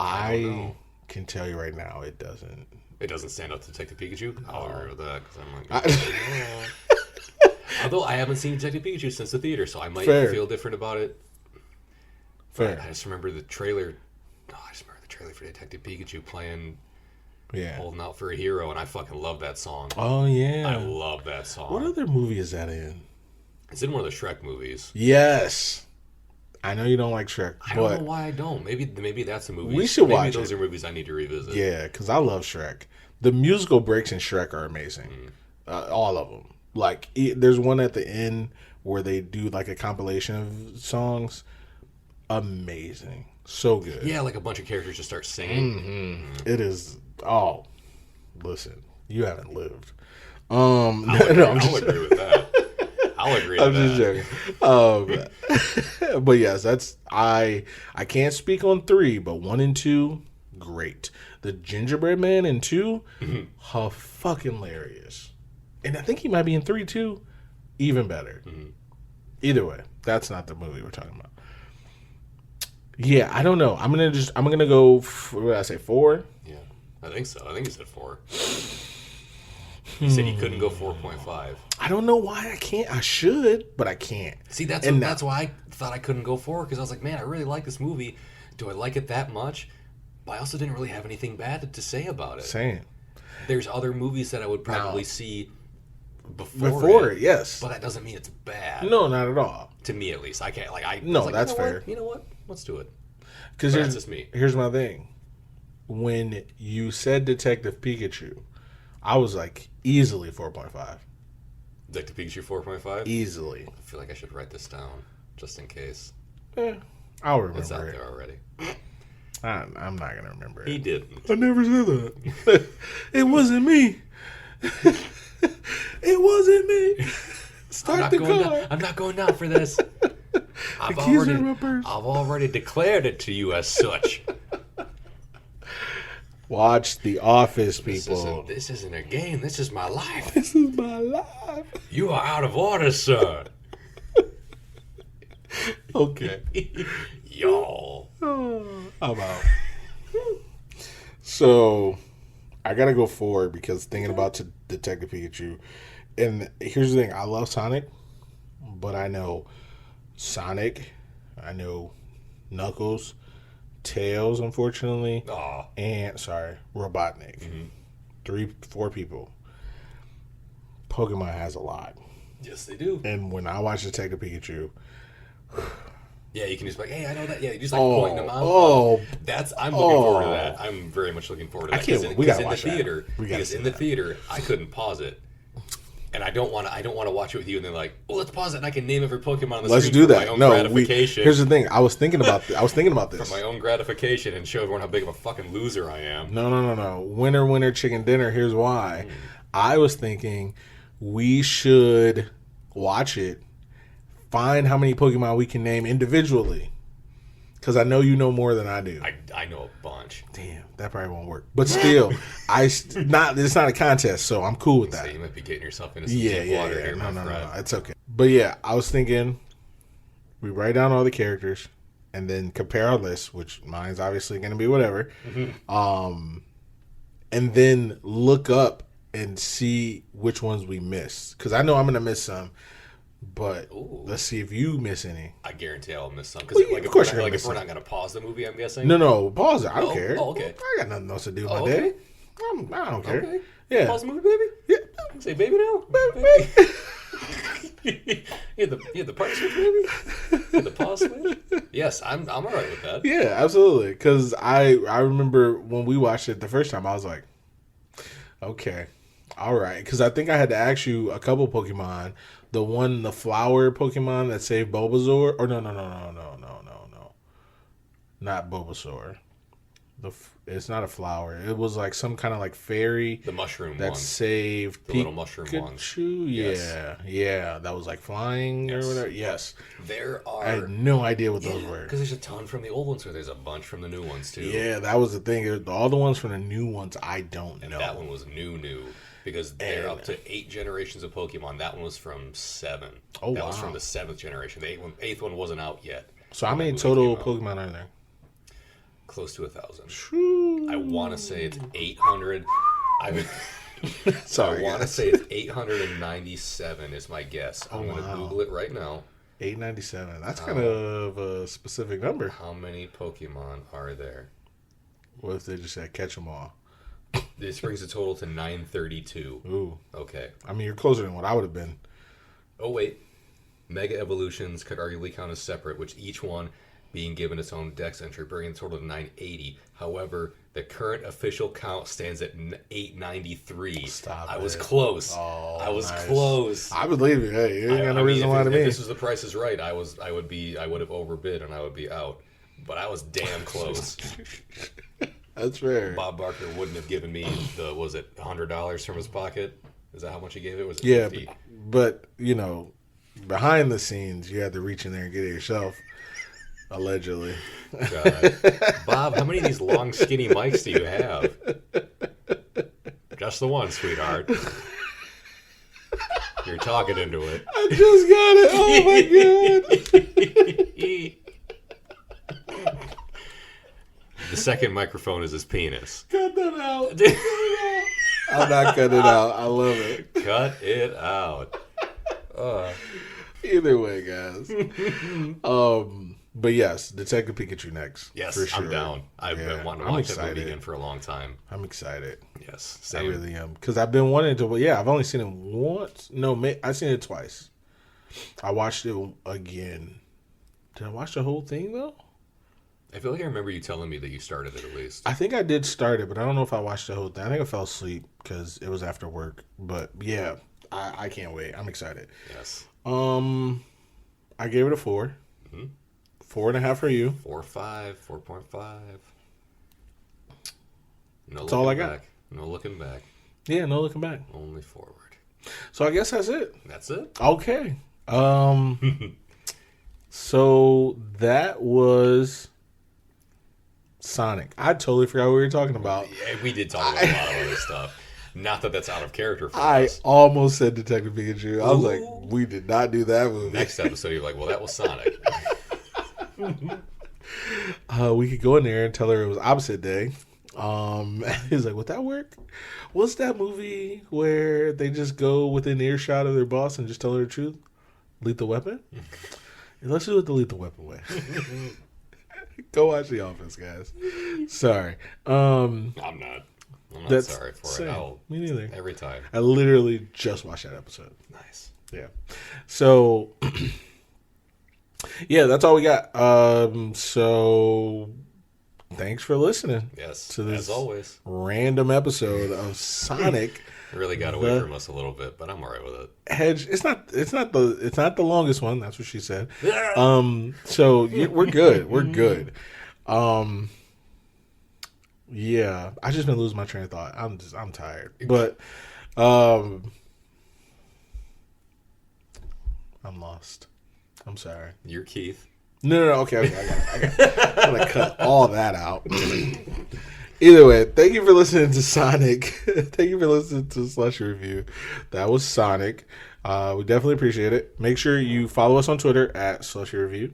I can tell you right now, it doesn't. It doesn't stand up to Detective Pikachu? I'll agree with that because I'm like... Although I haven't seen Detective Pikachu since the theater, so I might feel different about it. Fair. I just remember the trailer. I just remember the trailer for Detective Pikachu playing Holding Out for a Hero, and I fucking love that song. Oh, yeah. I love that song. What other movie is that in? It's in one of the Shrek movies. Yes. I know you don't like Shrek. I don't know why I don't. Maybe that's a movie. We should watch it. Maybe those are movies I need to revisit. Yeah, because I love Shrek. The musical breaks in Shrek are amazing. All of them. Like, there's one at the end where they do like a compilation of songs. Amazing. So good. Yeah, like a bunch of characters just start singing. Mm-hmm. It is. Oh, listen, you haven't lived. I'll agree with that. I'll agree with that. I'm just joking. But yes, that's I can't speak on 3, but 1 and 2, great. The Gingerbread Man in 2, fucking hilarious. And I think he might be in 3 too. Even better. Mm-hmm. Either way, that's not the movie we're talking about. Yeah, I don't know. I'm gonna go. What did I say? 4? Yeah, I think so. I think you said 4. You said you couldn't go 4.5. I don't know why I can't. I should, but I can't. See, that's why I thought I couldn't go 4 because I was like, man, I really like this movie. Do I like it that much? But I also didn't really have anything bad to say about it. Same. There's other movies that I would probably see. Before it, yes. But that doesn't mean it's bad. No, not at all. To me, at least. I can't. That's fair. You know what? Let's do it. Because that's just me. Here's my thing. When you said Detective Pikachu, I was like, easily 4.5. Detective Pikachu 4.5? Easily. I feel like I should write this down, just in case. I'll remember it. It's out there already. I'm not going to remember it. He didn't. I never said that. It wasn't me. It wasn't me. Start the car. I'm not going down for this. I've already declared it to you as such. Watch The Office, people. This isn't a game. This is my life. This is my life. You are out of order, sir. Okay. Y'all. I'm out. So, I gotta go 4 because thinking about Detective Pikachu. And here's the thing. I love Sonic, but I know Sonic, I know Knuckles, Tails, unfortunately, Aw. and Robotnik. 3-4 people. Pokemon has a lot. Yes, they do. And when I watch Detective Pikachu, yeah, you can just be like, hey, I know that. Yeah, you just like pointing them out. I'm looking forward to that. I'm very much looking forward to that. I can't wait. We gotta watch that. Because in the theater, I couldn't pause it. And I don't want to watch it with you. And they're like, "Oh, let's pause it, and I can name every Pokemon on the let's screen do for that. my own No, gratification." here's the thing. I was thinking about this for my own gratification and show everyone how big of a fucking loser I am. No. Winner, chicken dinner. Here's why. I was thinking we should watch it, find how many Pokemon we can name individually. Because I know you know more than I do. I know a bunch. Damn, that probably won't work. But still, it's not a contest, so I'm cool with that. So you might be getting yourself into some deep water here, my friend. No, it's okay. But yeah, I was thinking we write down all the characters and then compare our list, which mine's obviously going to be whatever. And then look up and see which ones we missed. Because I know I'm going to miss some. But let's see if you miss any. I guarantee I'll miss some. Well, of course you're if we're not going to pause the movie, I'm guessing. No, pause it. I don't care. Oh, okay. I got nothing else to do with my day. I don't care. Okay. Yeah. Pause the movie, baby? Yeah. Say baby now? Baby. you had the part switch, baby? You had the pause switch? Yes, I'm all right with that. Yeah, absolutely. Because I remember when we watched it the first time, I was like, okay, all right. Because I think I had to ask you a couple Pokemon. The flower Pokemon that saved Bulbasaur. Or no. Not Bulbasaur. It's not a flower. It was like some kind of like fairy. The mushroom that one. saved the little mushroom ones. Yeah. That was like flying or whatever. Yes. I had no idea what those were. Because there's a ton from the old ones, or there's a bunch from the new ones too. Yeah, that was the thing. All the ones from the new ones, I don't know. That one was new. Because they're up to 8 generations of Pokemon. That one was from 7. Oh, that was from the 7th generation. The 8th one wasn't out yet. So how many total Pokemon are there? Close to 1,000. I want to say it's 800. Sorry, I want to say it's 897 is my guess. I'm going to Google it right now. 897. That's kind of a specific number. How many Pokemon are there? What if they just said catch them all? This brings the total to 932. Ooh. Okay. I mean, you're closer than what I would have been. Oh, wait. Mega Evolutions could arguably count as separate, which each one being given its own dex entry, bringing the total to 980. However, the current official count stands at 893. Stop it. Was close. Oh, I was nice. close. I believe you. Hey, you ain't got no reason why to me. If this was The Price is Right, I would have overbid and I would be out. But I was damn close. That's fair. Bob Barker wouldn't have given me $100 from his pocket? Is that how much he gave it? Was it yeah, 50? but behind the scenes, you had to reach in there and get it yourself. Allegedly. God. Bob, how many of these long, skinny mics do you have? Just the one, sweetheart. You're talking into it. I just got it. Oh, my God. The second microphone is his penis. Cut that out. I'm not cutting it out. I love it. Cut it out. Either way, guys. But yes, Detective Pikachu next. Yes, for sure. I'm down. I've been wanting to watch that movie again for a long time. I'm excited. Yes, same. I really am. Because I've been wanting to. Yeah, I've only seen it once. No, I've seen it twice. I watched it again. Did I watch the whole thing, though? I feel like I remember you telling me that you started it at least. I think I did start it, but I don't know if I watched the whole thing. I think I fell asleep because it was after work. But yeah, I can't wait. I'm excited. Yes. I gave it a 4. 4.5 for you. 4.5, 4.5. That's all I got. No looking back. Yeah, no looking back. Only forward. So I guess that's it. That's it. Okay. So that was Sonic. I totally forgot what we were talking about. Yeah, we did talk about a lot of other stuff. Not that that's out of character for I us. almost said Detective Pikachu. I was like, we did not do that movie. Next episode, you're like, well, that was Sonic. We could go in there and tell her it was opposite day. He's like, would that work? What's that movie where they just go within earshot of their boss and just tell her the truth? Lethal Weapon? Let's do it the Lethal Weapon way. Go watch The Office, guys. Sorry. I'm not sorry for it. Me neither. Every time. I literally just watched that episode. Nice. Yeah. So, yeah, that's all we got. So, thanks for listening. Yes. To this as always, random episode of Sonic. It really got away from us a little bit, but I'm alright with it. Hedge. It's not the longest one. That's what she said. So we're good. We're good. Yeah, I just been losing my train of thought. I'm tired, but I'm lost. I'm sorry. You're Keith. No. Okay. I'm gonna cut all that out. Either way, thank you for listening to Sonic. Thank you for listening to Slushie Review. That was Sonic. We definitely appreciate it. Make sure you follow us on Twitter at Slushie Review.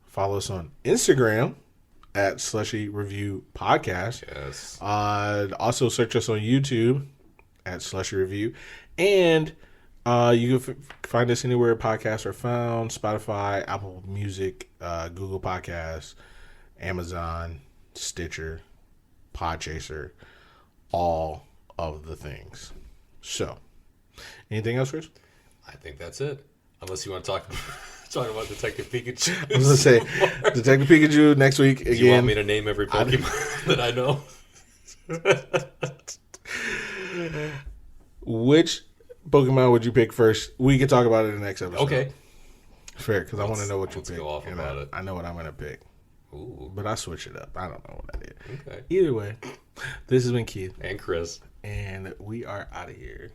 Follow us on Instagram at Slushie Review Podcast. Yes. Also search us on YouTube at Slushie Review. And you can find us anywhere podcasts are found. Spotify, Apple Music, Google Podcasts, Amazon, Stitcher, Podchaser, all of the things. So, anything else, Chris? I think that's it. Unless you want to talk about Detective Pikachu. I was going to say, Detective Pikachu next week again. Do you want me to name every Pokemon that I know? Which Pokemon would you pick first? We can talk about it in the next episode. Okay. Fair, because I want to know what you pick. Go off about it. I know what I'm going to pick. Ooh. But I switch it up. I don't know what I did. Okay. Either way, this has been Keith. And Chris. And we are out of here.